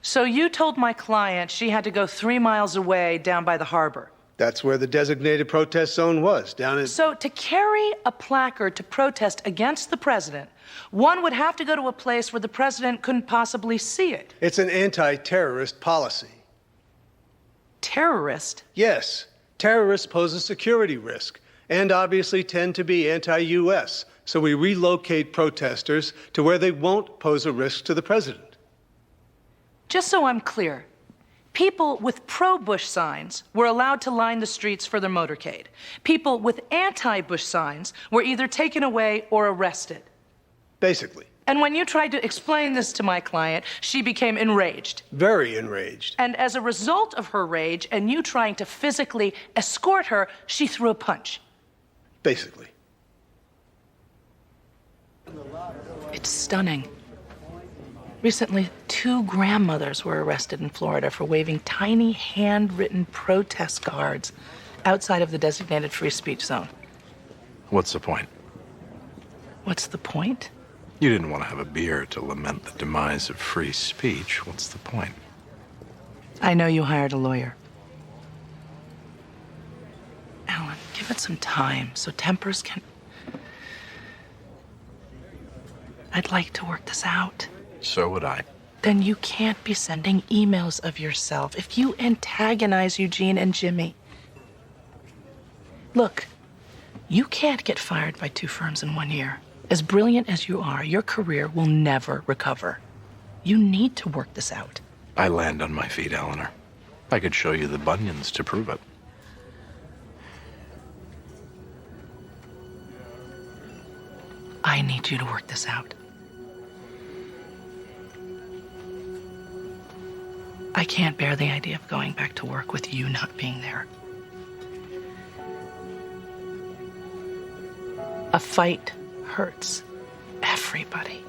So you told my client she had to go 3 miles away down by the harbor? That's where the designated protest zone was, down at... So to carry a placard to protest against the president, one would have to go to a place where the president couldn't possibly see it. It's an anti-terrorist policy. Terrorist? Yes. Terrorists pose a security risk and obviously tend to be anti-U.S., so we relocate protesters to where they won't pose a risk to the president. Just so I'm clear, people with pro-Bush signs were allowed to line the streets for their motorcade. People with anti-Bush signs were either taken away or arrested. Basically. And when you tried to explain this to my client, she became enraged. Very enraged. And as a result of her rage and you trying to physically escort her, she threw a punch. Basically. It's stunning. Recently, 2 grandmothers were arrested in Florida for waving tiny handwritten protest cards outside of the designated free speech zone. What's the point? What's the point? You didn't want to have a beer to lament the demise of free speech. What's the point? I know you hired a lawyer. Alan, give it some time so tempers can... I'd like to work this out. So would I. Then you can't be sending emails of yourself if you antagonize Eugene and Jimmy. Look, you can't get fired by 2 firms in 1 year. As brilliant as you are, your career will never recover. You need to work this out. I land on my feet, Eleanor. I could show you the bunions to prove it. need you to work this out. I can't bear the idea of going back to work with you not being there. A fight hurts everybody.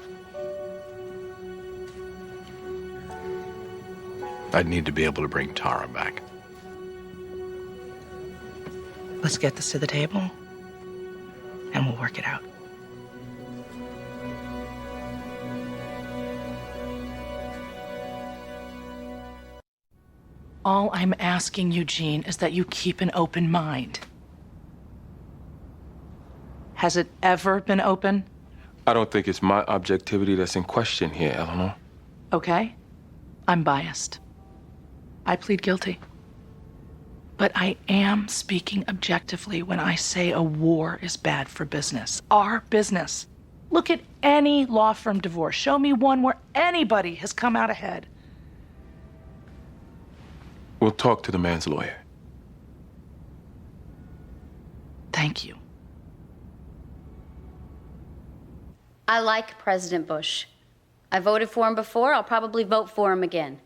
I'd need to be able to bring Tara back. Let's get this to the table, and we'll work it out. All I'm asking, Eugene, is that you keep an open mind. Has it ever been open? I don't think it's my objectivity that's in question here, Eleanor. Okay. I'm biased. I plead guilty. But I am speaking objectively when I say a war is bad for business. Our business. Look at any law firm divorce. Show me one where anybody has come out ahead. We'll talk to the man's lawyer. Thank you. I like President Bush. I voted for him before. I'll probably vote for him again.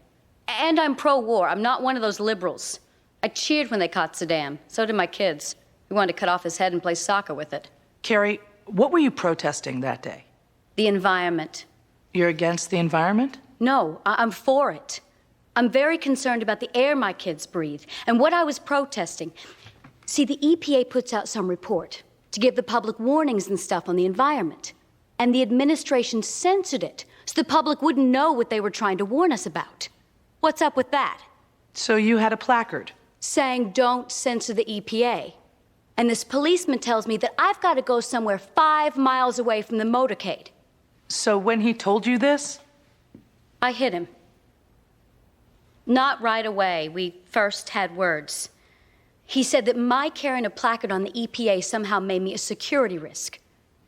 And I'm pro-war. I'm not one of those liberals. I cheered when they caught Saddam. So did my kids. We wanted to cut off his head and play soccer with it. Carrie, what were you protesting that day? The environment. You're against the environment? No, I'm for it. I'm very concerned about the air my kids breathe and what I was protesting. See, the EPA puts out some report to give the public warnings and stuff on the environment. And the administration censored it so the public wouldn't know what they were trying to warn us about. What's up with that? So you had a placard saying, don't censor the EPA. And this policeman tells me that I've got to go somewhere 5 miles away from the motorcade. So when he told you this? I hit him. Not right away. We first had words. He said that my carrying a placard on the EPA somehow made me a security risk.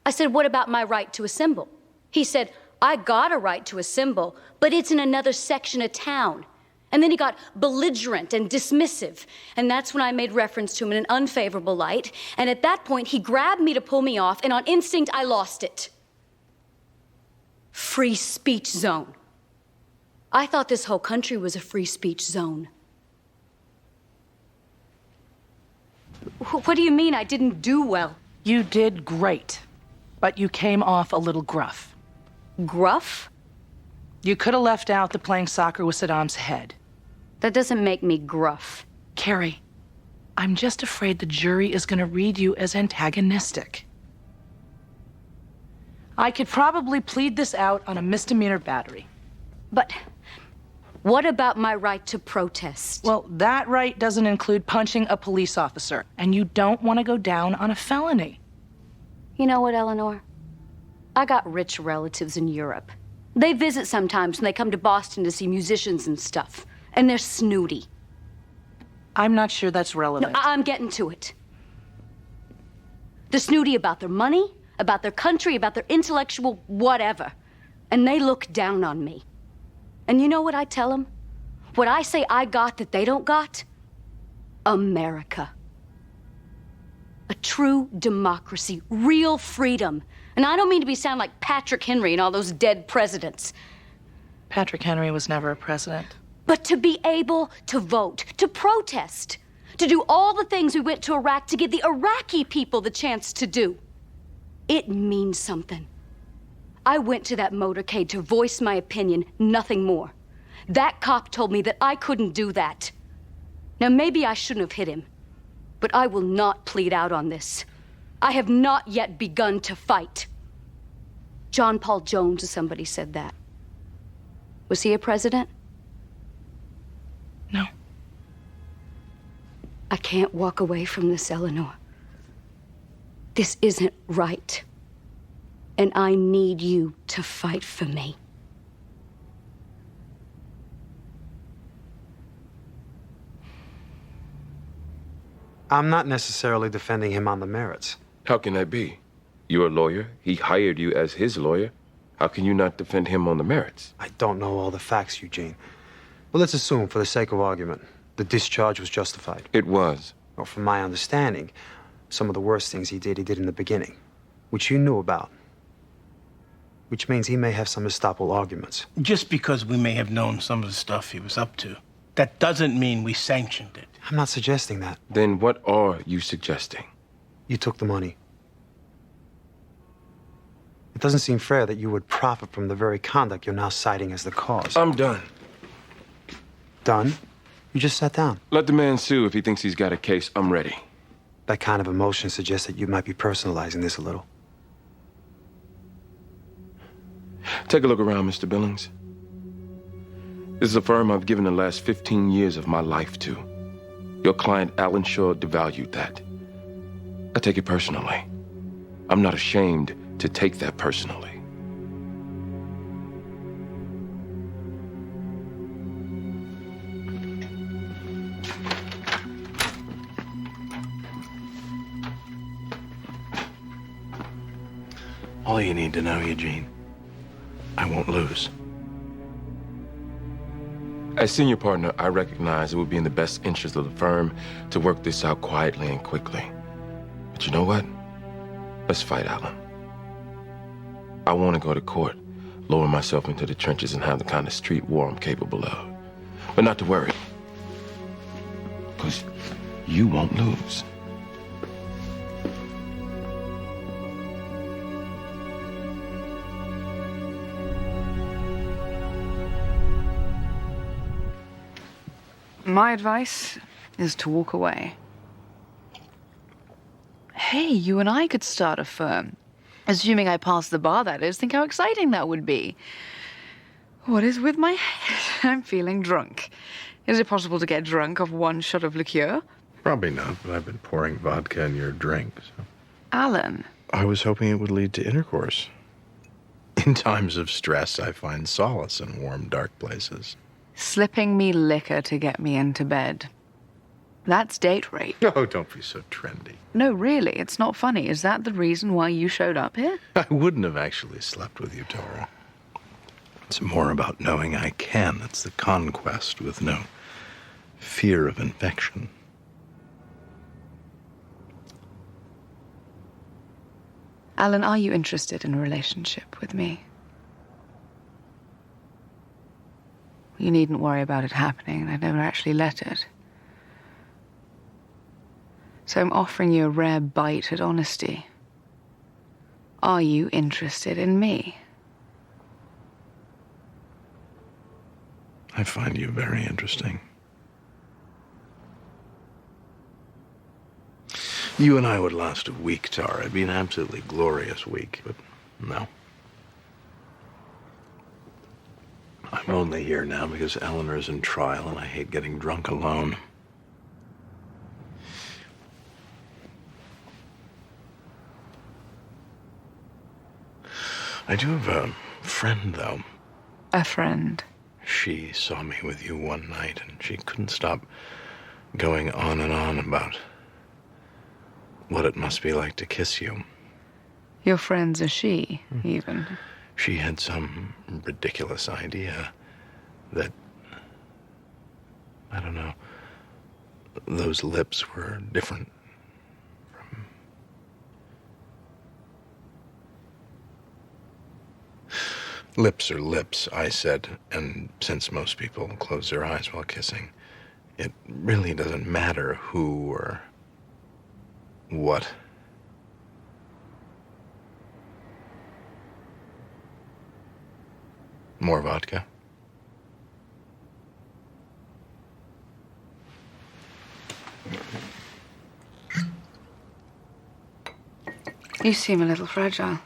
I said, what about my right to assemble? He said, I got a right to assemble, but it's in another section of town. And then he got belligerent and dismissive. And that's when I made reference to him in an unfavorable light. And at that point, he grabbed me to pull me off, and on instinct, I lost it. Free speech zone. I thought this whole country was a free speech zone. What do you mean I didn't do well? You did great, but you came off a little gruff. Gruff? You could have left out the playing soccer with Saddam's head. That doesn't make me gruff. Carrie, I'm just afraid the jury is going to read you as antagonistic. I could probably plead this out on a misdemeanor battery. But what about my right to protest? Well, that right doesn't include punching a police officer, and you don't want to go down on a felony. You know what, Eleanor? I got rich relatives in Europe. They visit sometimes when they come to Boston to see musicians and stuff, and they're snooty. I'm not sure that's relevant. No, I'm getting to it. They're snooty about their money, about their country, about their intellectual whatever. And they look down on me. And you know what I tell them? What I say I got that they don't got? America. A true democracy, real freedom. And I don't mean to sound like Patrick Henry and all those dead presidents. Patrick Henry was never a president. But to be able to vote, to protest, to do all the things we went to Iraq to give the Iraqi people the chance to do. It means something. I went to that motorcade to voice my opinion, nothing more. That cop told me that I couldn't do that. Now, maybe I shouldn't have hit him, but I will not plead out on this. I have not yet begun to fight. John Paul Jones or somebody said that. Was he a president? No. I can't walk away from this, Eleanor. This isn't right. And I need you to fight for me. I'm not necessarily defending him on the merits. How can that be? You're a lawyer. He hired you as his lawyer. How can you not defend him on the merits? I don't know all the facts, Eugene. But let's assume, for the sake of argument, the discharge was justified. It was. Well, from my understanding, some of the worst things he did in the beginning, which you knew about. which means he may have some estoppel arguments. Just because we may have known some of the stuff he was up to, that doesn't mean we sanctioned it. I'm not suggesting that. Then what are you suggesting? You took the money. It doesn't seem fair that you would profit from the very conduct you're now citing as the cause. I'm done. Done? You just sat down. Let the man sue if he thinks he's got a case. I'm ready. That kind of emotion suggests that you might be personalizing this a little. Take a look around, Mr. Billings. This is a firm I've given the last 15 years of my life to. Your client, Alan Shaw, devalued that. I take it personally. I'm not ashamed to take that personally. All you need to know, Eugene, I won't lose. As senior partner, I recognize it would be in the best interest of the firm to work this out quietly and quickly. But you know what? Let's fight, Alan. I want to go to court, lower myself into the trenches, and have the kind of street war I'm capable of. But not to worry, because you won't lose. My advice is to walk away. Hey, you and I could start a firm. Assuming I pass the bar, that is. Think how exciting that would be. What is with my head? I'm feeling drunk. Is it possible to get drunk off one shot of liqueur? Probably not, but I've been pouring vodka in your drink, so. Alan. I was hoping it would lead to intercourse. In times of stress, I find solace in warm, dark places. Slipping me liquor to get me into bed. That's date rape. Oh, don't be so trendy. No, really, it's not funny. Is that the reason why you showed up here? I wouldn't have actually slept with you, Tara. It's more about knowing I can. It's the conquest with no fear of infection. Alan, are you interested in a relationship with me? You needn't worry about it happening. I'd never actually let it. So I'm offering you a rare bite at honesty. Are you interested in me? I find you very interesting. You and I would last a week, Tara. It'd be an absolutely glorious week, but no. I'm only here now because Eleanor's in trial and I hate getting drunk alone. I do have a friend, though. A friend? She saw me with you one night and she couldn't stop going on and on about what it must be like to kiss you. Your friend's a she, even. She had some ridiculous idea that, I don't know, those lips were different from... Lips are lips, I said, and since most people close their eyes while kissing, it really doesn't matter who or what. More vodka? You seem a little fragile.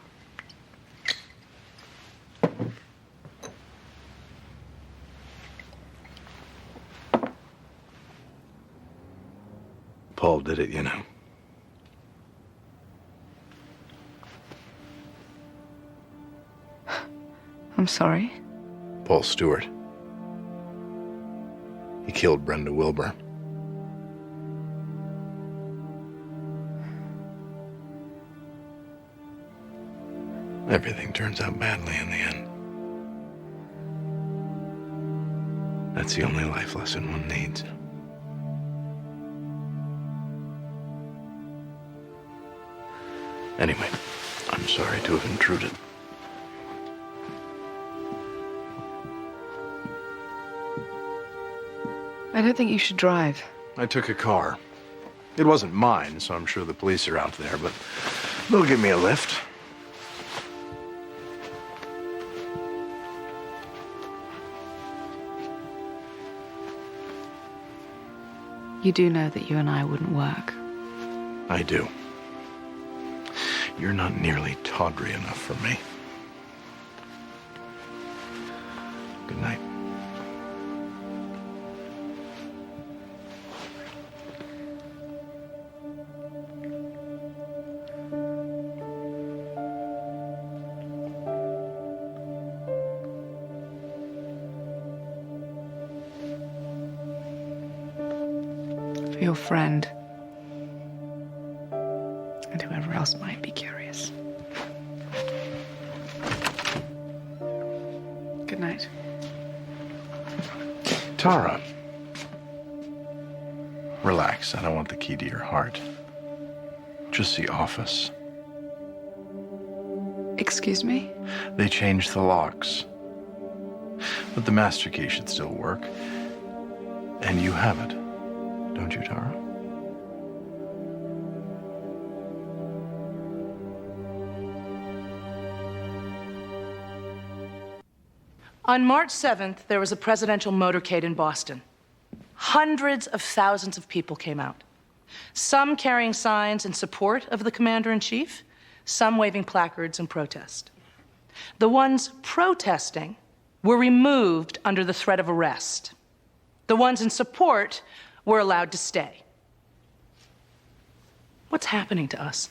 Paul did it, you know. I'm sorry. Paul Stewart. He killed Brenda Wilbur. Everything turns out badly in the end. That's the only life lesson one needs. Anyway, I'm sorry to have intruded. I don't think you should drive. I took a car. It wasn't mine, so I'm sure the police are out there, but they'll give me a lift. You do know that you and I wouldn't work. I do. You're not nearly tawdry enough for me. Good night. For your friend. And whoever else might be curious. Good night. Tara. Relax. I don't want the key to your heart. Just the office. Excuse me? They changed the locks. But the master key should still work. And you have it. Don't you, Tara? On March 7th, there was a presidential motorcade in Boston. Hundreds of thousands of people came out. Some carrying signs in support of the commander-in-chief, some waving placards in protest. The ones protesting were removed under the threat of arrest. The ones in support were allowed to stay. What's happening to us?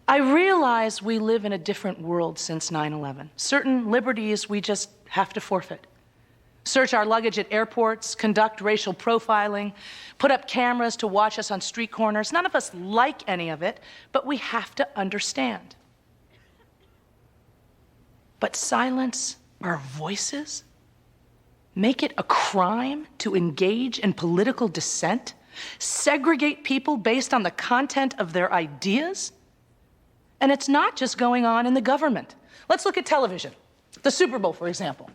I realize we live in a different world since 9/11. Certain liberties we just have to forfeit. Search our luggage at airports, conduct racial profiling, put up cameras to watch us on street corners. None of us like any of it, but we have to understand. But silence our voices? Make it a crime to engage in political dissent? Segregate people based on the content of their ideas? And it's not just going on in the government. Let's look at television. The Super Bowl, for example.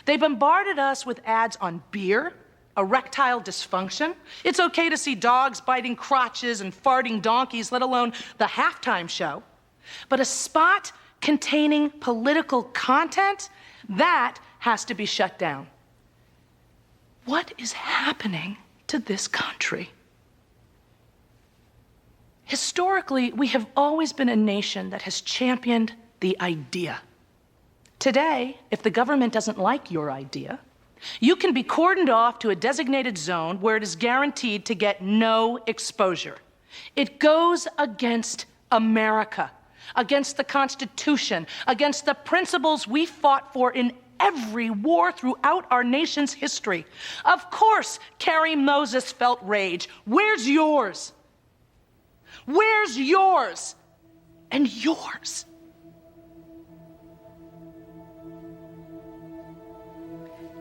They bombarded us with ads on beer, erectile dysfunction. It's okay to see dogs biting crotches and farting donkeys, let alone the halftime show. But a spot containing political content, that has to be shut down. What is happening to this country? Historically, we have always been a nation that has championed the idea. Today, if the government doesn't like your idea, you can be cordoned off to a designated zone where it is guaranteed to get no exposure. It goes against America, against the Constitution, against the principles we fought for in every war throughout our nation's history. Of course, Carrie Moses felt rage. Where's yours? Where's yours? And yours?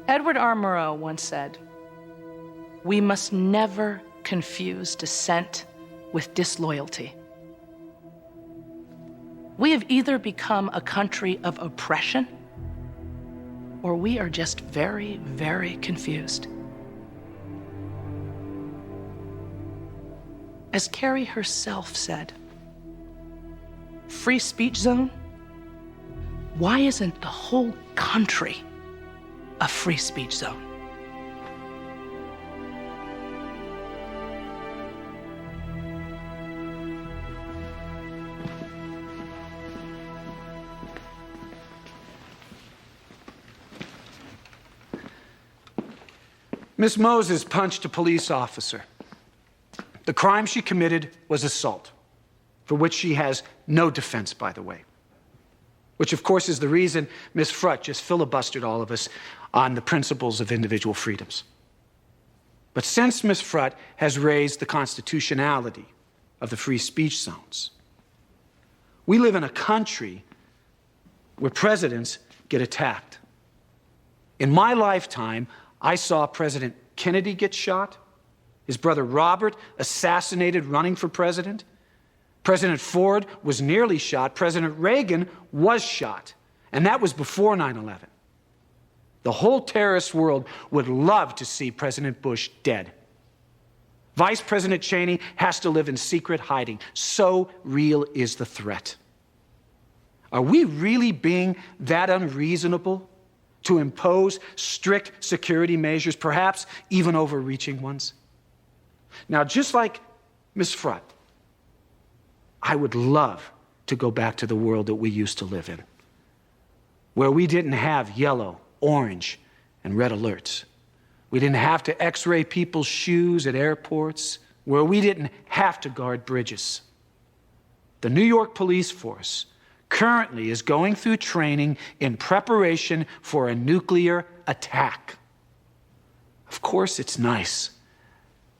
Edward R. Murrow once said, "We must never confuse dissent with disloyalty." We have either become a country of oppression, or we are just very, very confused. As Carrie herself said, free speech zone? Why isn't the whole country a free speech zone? Miss Moses punched a police officer. The crime she committed was assault, for which she has no defense, by the way. Which, of course, is the reason Miss Frutt just filibustered all of us on the principles of individual freedoms. But since Miss Frutt has raised the constitutionality of the free speech zones, we live in a country where presidents get attacked. In my lifetime, I saw President Kennedy get shot, his brother Robert assassinated running for president. President Ford was nearly shot. President Reagan was shot. And that was before 9/11. The whole terrorist world would love to see President Bush dead. Vice President Cheney has to live in secret hiding. So real is the threat. Are we really being that unreasonable to impose strict security measures, perhaps even overreaching ones? Now, just like Miss Frutt, I would love to go back to the world that we used to live in, where we didn't have yellow, orange, and red alerts. We didn't have to x-ray people's shoes at airports, where we didn't have to guard bridges. The New York police force currently is going through training in preparation for a nuclear attack. Of course, it's nice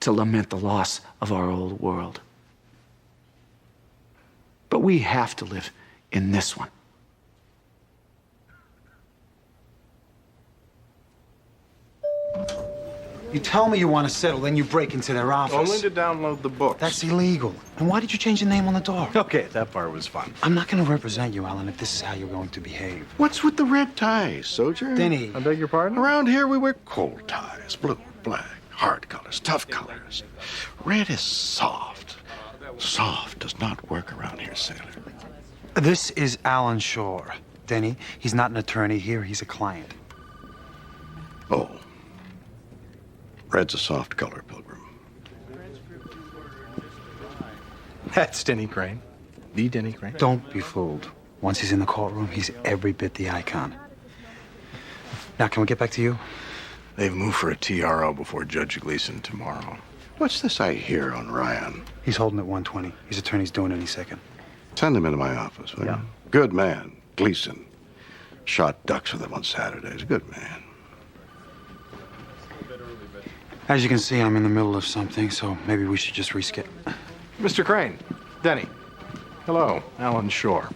to lament the loss of our old world. But we have to live in this one. You tell me you want to settle, then you break into their office. Only to download the books. That's illegal. And why did you change the name on the door? Okay, that part was fun. I'm not going to represent you, Alan, if this is how you're going to behave. What's with the red ties, soldier? Denny. I beg your pardon? Around here we wear cold ties, blue, black, hard colors, tough colors. Red is soft. Soft does not work around here, sailor. This is Alan Shore. Denny, he's not an attorney here, he's a client. Oh. Red's a soft color, Pilgrim. That's Denny Crane. The Denny Crane. Don't be fooled. Once he's in the courtroom, he's every bit the icon. Now, can we get back to you? They've moved for a TRO before Judge Gleason tomorrow. What's this I hear on Ryan? He's holding at 120. His attorney's doing any second. Send him into my office, will you? Good man, Gleason. Shot ducks with him on Saturdays. Good man. As you can see, I'm in the middle of something, so maybe we should just reschedule. Mr. Crane, Denny. Hello, Alan Shore.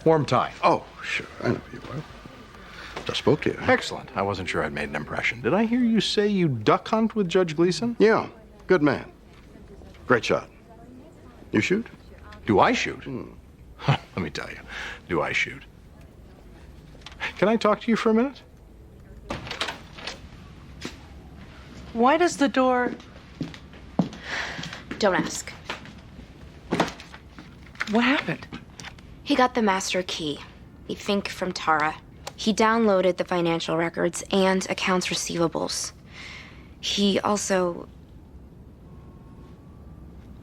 Warm tie. Oh, sure. I know you are. Just spoke to you. Excellent. I wasn't sure I'd made an impression. Did I hear you say you duck hunt with Judge Gleason? Yeah. Good man. Great shot. You shoot? Do I shoot? Let me tell you. Do I shoot? Can I talk to you for a minute? Why does the door... Don't ask. What happened? He got the master key. We think from Tara. He downloaded the financial records and accounts receivables. He also...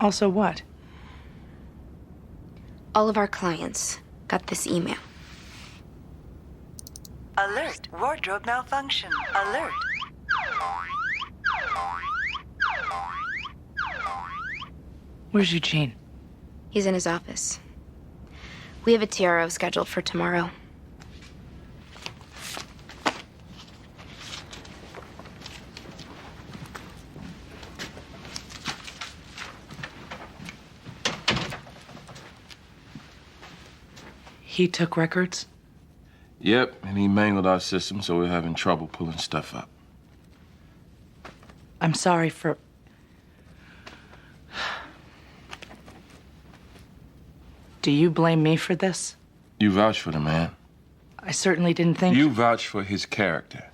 Also what? All of our clients got this email. Alert, wardrobe malfunction. Alert. Where's Eugene? He's in his office. We have a TRO scheduled for tomorrow. He took records? Yep, and he mangled our system, so we're having trouble pulling stuff up. I'm sorry for... Do you blame me for this? You vouch for the man. I certainly didn't think... You vouch for his character.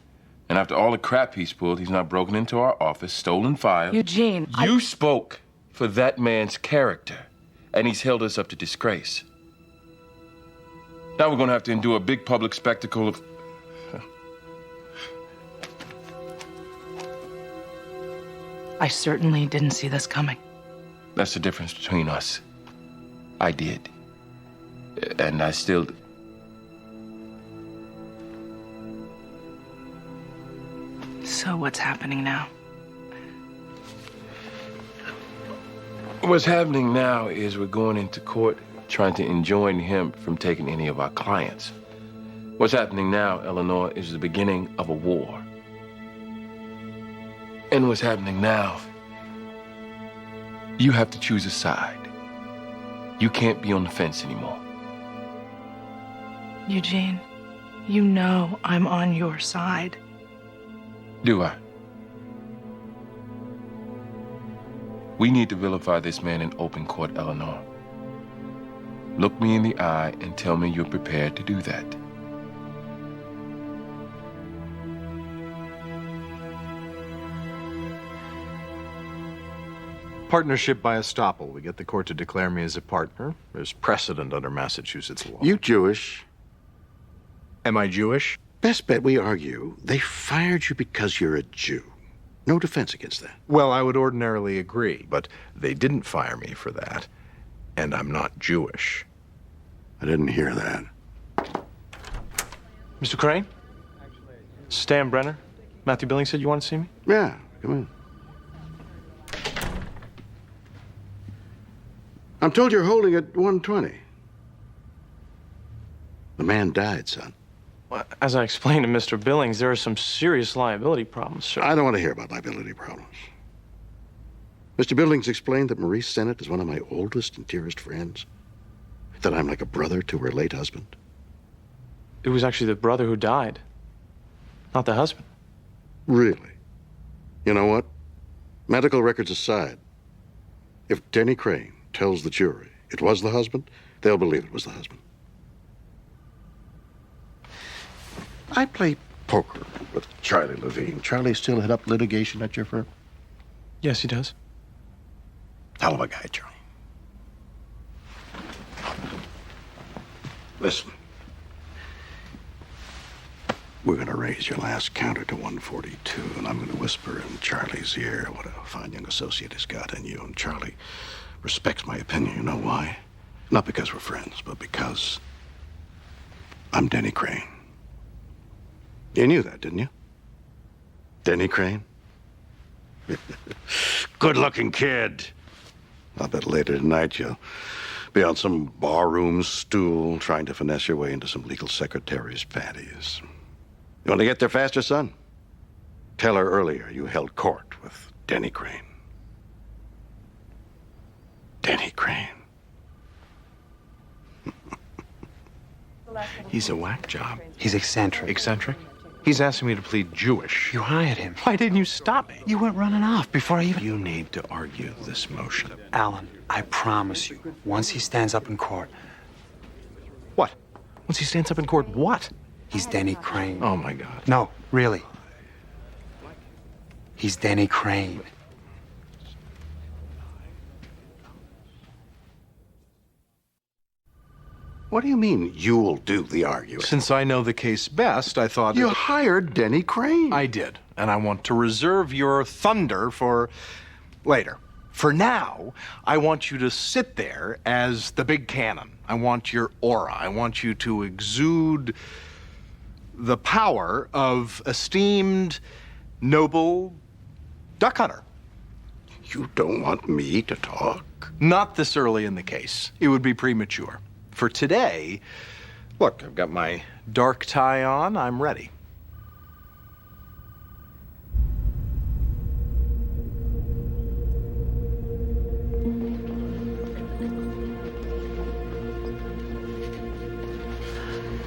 And after all the crap he's pulled, he's not broken into our office, stolen files. Eugene, You spoke for that man's character, and he's held us up to disgrace. Now we're gonna have to endure a big public spectacle of... I certainly didn't see this coming. That's the difference between us. I did. And I still... So what's happening now? What's happening now is we're going into court trying to enjoin him from taking any of our clients. What's happening now, Eleanor, is the beginning of a war. And what's happening now, you have to choose a side. You can't be on the fence anymore. Eugene, you know I'm on your side. Do I? We need to vilify this man in open court, Eleanor. Look me in the eye and tell me you're prepared to do that. Partnership by estoppel. We get the court to declare me as a partner. There's precedent under Massachusetts law. You Jewish? Am I Jewish? Best bet we argue they fired you because you're a Jew. No defense against that. Well, I would ordinarily agree, but they didn't fire me for that, and I'm not Jewish. I didn't hear that. Mr. Crane? Stan Brenner? Matthew Billings said you wanted to see me? Yeah, come in. I'm told you're holding at 120. The man died, son. Well, as I explained to Mr. Billings, there are some serious liability problems, sir. I don't want to hear about liability problems. Mr. Billings explained that Maurice Sennett is one of my oldest and dearest friends. That I'm like a brother to her late husband. It was actually the brother who died, not the husband. Really? You know what? Medical records aside, if Denny Crane tells the jury it was the husband, they'll believe it was the husband. I play poker with Charlie Levine. Charlie still head up litigation at your firm? Yes, he does. Hell of a guy, Charlie. Listen. We're going to raise your last counter to 142, and I'm going to whisper in Charlie's ear what a fine young associate he's got in you. And Charlie respects my opinion. You know why? Not because we're friends, but because I'm Denny Crane. You knew that, didn't you? Denny Crane? Good-looking kid. I'll bet later tonight you'll be on some barroom stool trying to finesse your way into some legal secretary's panties. You want to get there faster, son? Tell her earlier you held court with Denny Crane. Denny Crane. He's a whack job. He's eccentric. Eccentric? He's asking me to plead Jewish. You hired him. Why didn't you stop me? You went running off before I even... You need to argue this motion. Alan, I promise you, once he stands up in court... What? Once he stands up in court, what? He's Denny Crane. Oh, my God. No, really. He's Denny Crane. What do you mean, you'll do the arguing? Since I know the case best, I thought... You hired Denny Crane. I did, and I want to reserve your thunder for later. For now, I want you to sit there as the big cannon. I want your aura. I want you to exude the power of esteemed, noble duck hunter. You don't want me to talk? Not this early in the case. It would be premature. For today, look, I've got my dark tie on. I'm ready.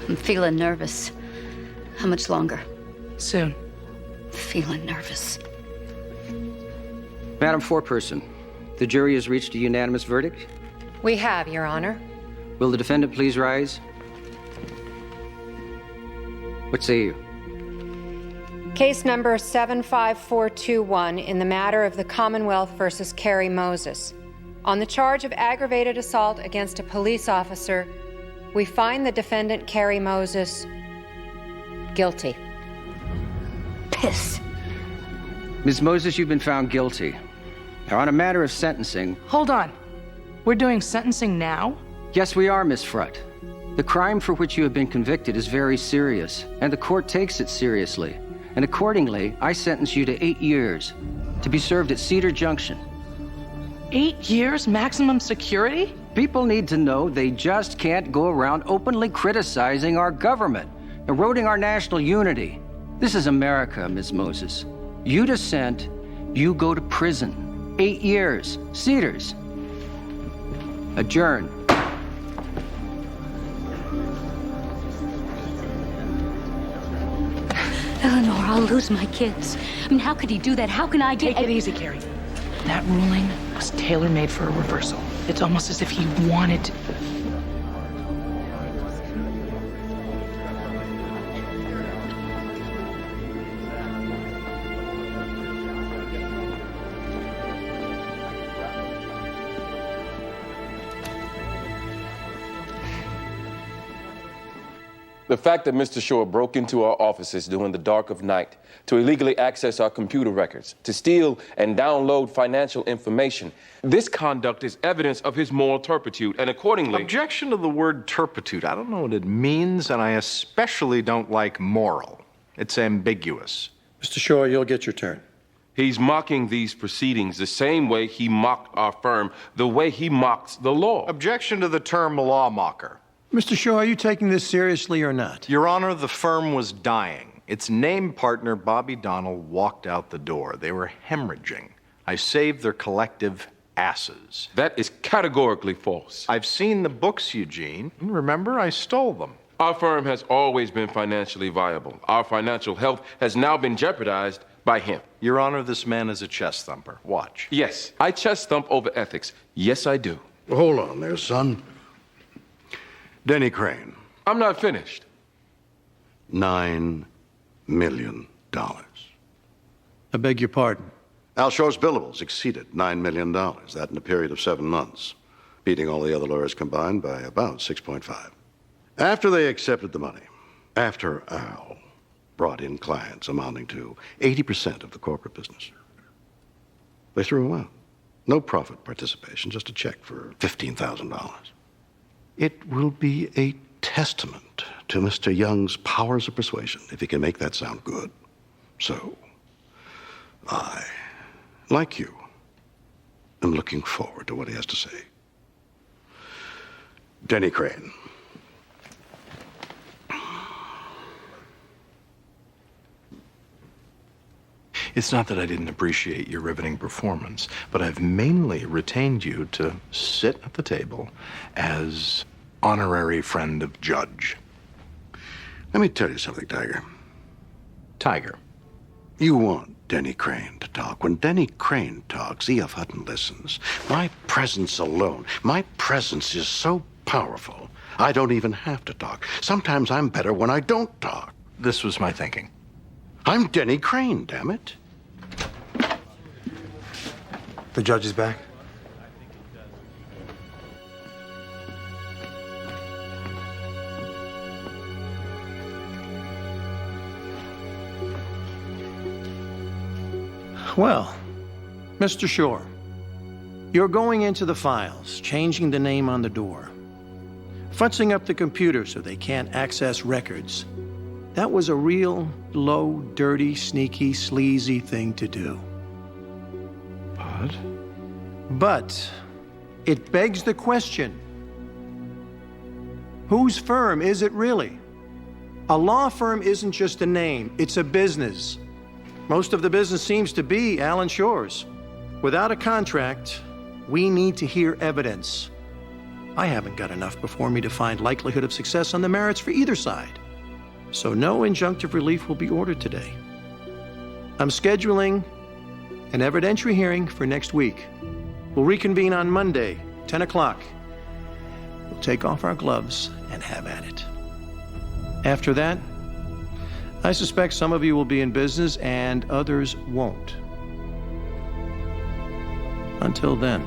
I'm feeling nervous. How much longer? Soon. Feeling nervous. Madam Foreperson, the jury has reached a unanimous verdict. We have, Your Honor. Will the defendant please rise? What say you? Case number 75421 in the matter of the Commonwealth versus Carrie Moses. On the charge of aggravated assault against a police officer, we find the defendant, Carrie Moses, guilty. Piss. Ms. Moses, you've been found guilty. Now, on a matter of sentencing... Hold on. We're doing sentencing now? Yes, we are, Miss Frutt. The crime for which you have been convicted is very serious, and the court takes it seriously. And accordingly, I sentence you to 8 years to be served at Cedar Junction. 8 years maximum security? People need to know they just can't go around openly criticizing our government, eroding our national unity. This is America, Ms. Moses. You dissent, you go to prison. 8 years. Cedars. Adjourn. Eleanor, I'll lose my kids. I mean, how could he do that? How can I get... Take it easy, Carrie. That ruling was tailor-made for a reversal. It's almost as if he wanted to... The fact that Mr. Shore broke into our offices during the dark of night to illegally access our computer records, to steal and download financial information, this conduct is evidence of his moral turpitude, and accordingly... Objection to the word turpitude. I don't know what it means, and I especially don't like moral. It's ambiguous. Mr. Shore, you'll get your turn. He's mocking these proceedings the same way he mocked our firm, the way he mocks the law. Objection to the term law mocker. Mr. Shore, are you taking this seriously or not? Your Honor, the firm was dying. Its name partner, Bobby Donald, walked out the door. They were hemorrhaging. I saved their collective asses. That is categorically false. I've seen the books, Eugene. Remember, I stole them. Our firm has always been financially viable. Our financial health has now been jeopardized by him. Your Honor, this man is a chest thumper. Watch. Yes, I chest thump over ethics. Yes, I do. Well, hold on there, son. Denny Crane. I'm not finished. $9 million. I beg your pardon. Al Shore's billables exceeded $9 million, that in a period of 7 months, beating all the other lawyers combined by about 6.5. After they accepted the money, after Al brought in clients amounting to 80% of the corporate business, they threw him out. No profit participation, just a check for $15,000. It will be a testament to Mr. Young's powers of persuasion if he can make that sound good. So, I, like you, am looking forward to what he has to say. Denny Crane. It's not that I didn't appreciate your riveting performance, but I've mainly retained you to sit at the table as honorary friend of judge. Let me tell you something, Tiger. Tiger. You want Denny Crane to talk. When Denny Crane talks, E.F. Hutton listens. My presence alone, my presence is so powerful, I don't even have to talk. Sometimes I'm better when I don't talk. This was my thinking. I'm Denny Crane, damn it. The judge is back. Well, Mr. Shore, you're going into the files, changing the name on the door, futzing up the computer so they can't access records. That was a real low, dirty, sneaky, sleazy thing to do. But it begs the question, whose firm is it really? A law firm isn't just a name, it's a business. Most of the business seems to be Alan Shore's. Without a contract, we need to hear evidence. I haven't got enough before me to find likelihood of success on the merits for either side. So no injunctive relief will be ordered today. I'm scheduling an evidentiary hearing for next week. We'll reconvene on Monday, 10 o'clock. We'll take off our gloves and have at it. After that, I suspect some of you will be in business and others won't. Until then.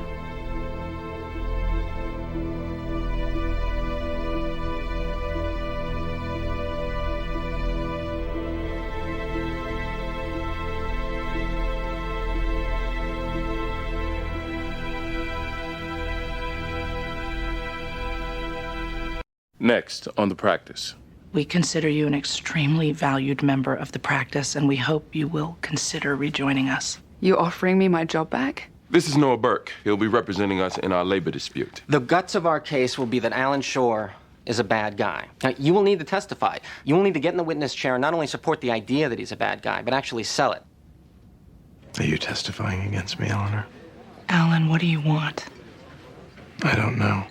Next, on the practice. We consider you an extremely valued member of the practice, and we hope you will consider rejoining us. You offering me my job back? This is Noah Burke. He'll be representing us in our labor dispute. The guts of our case will be that Alan Shore is a bad guy. Now, you will need to testify. You will need to get in the witness chair and not only support the idea that he's a bad guy, but actually sell it. Are you testifying against me, Eleanor? Alan, what do you want? I don't know.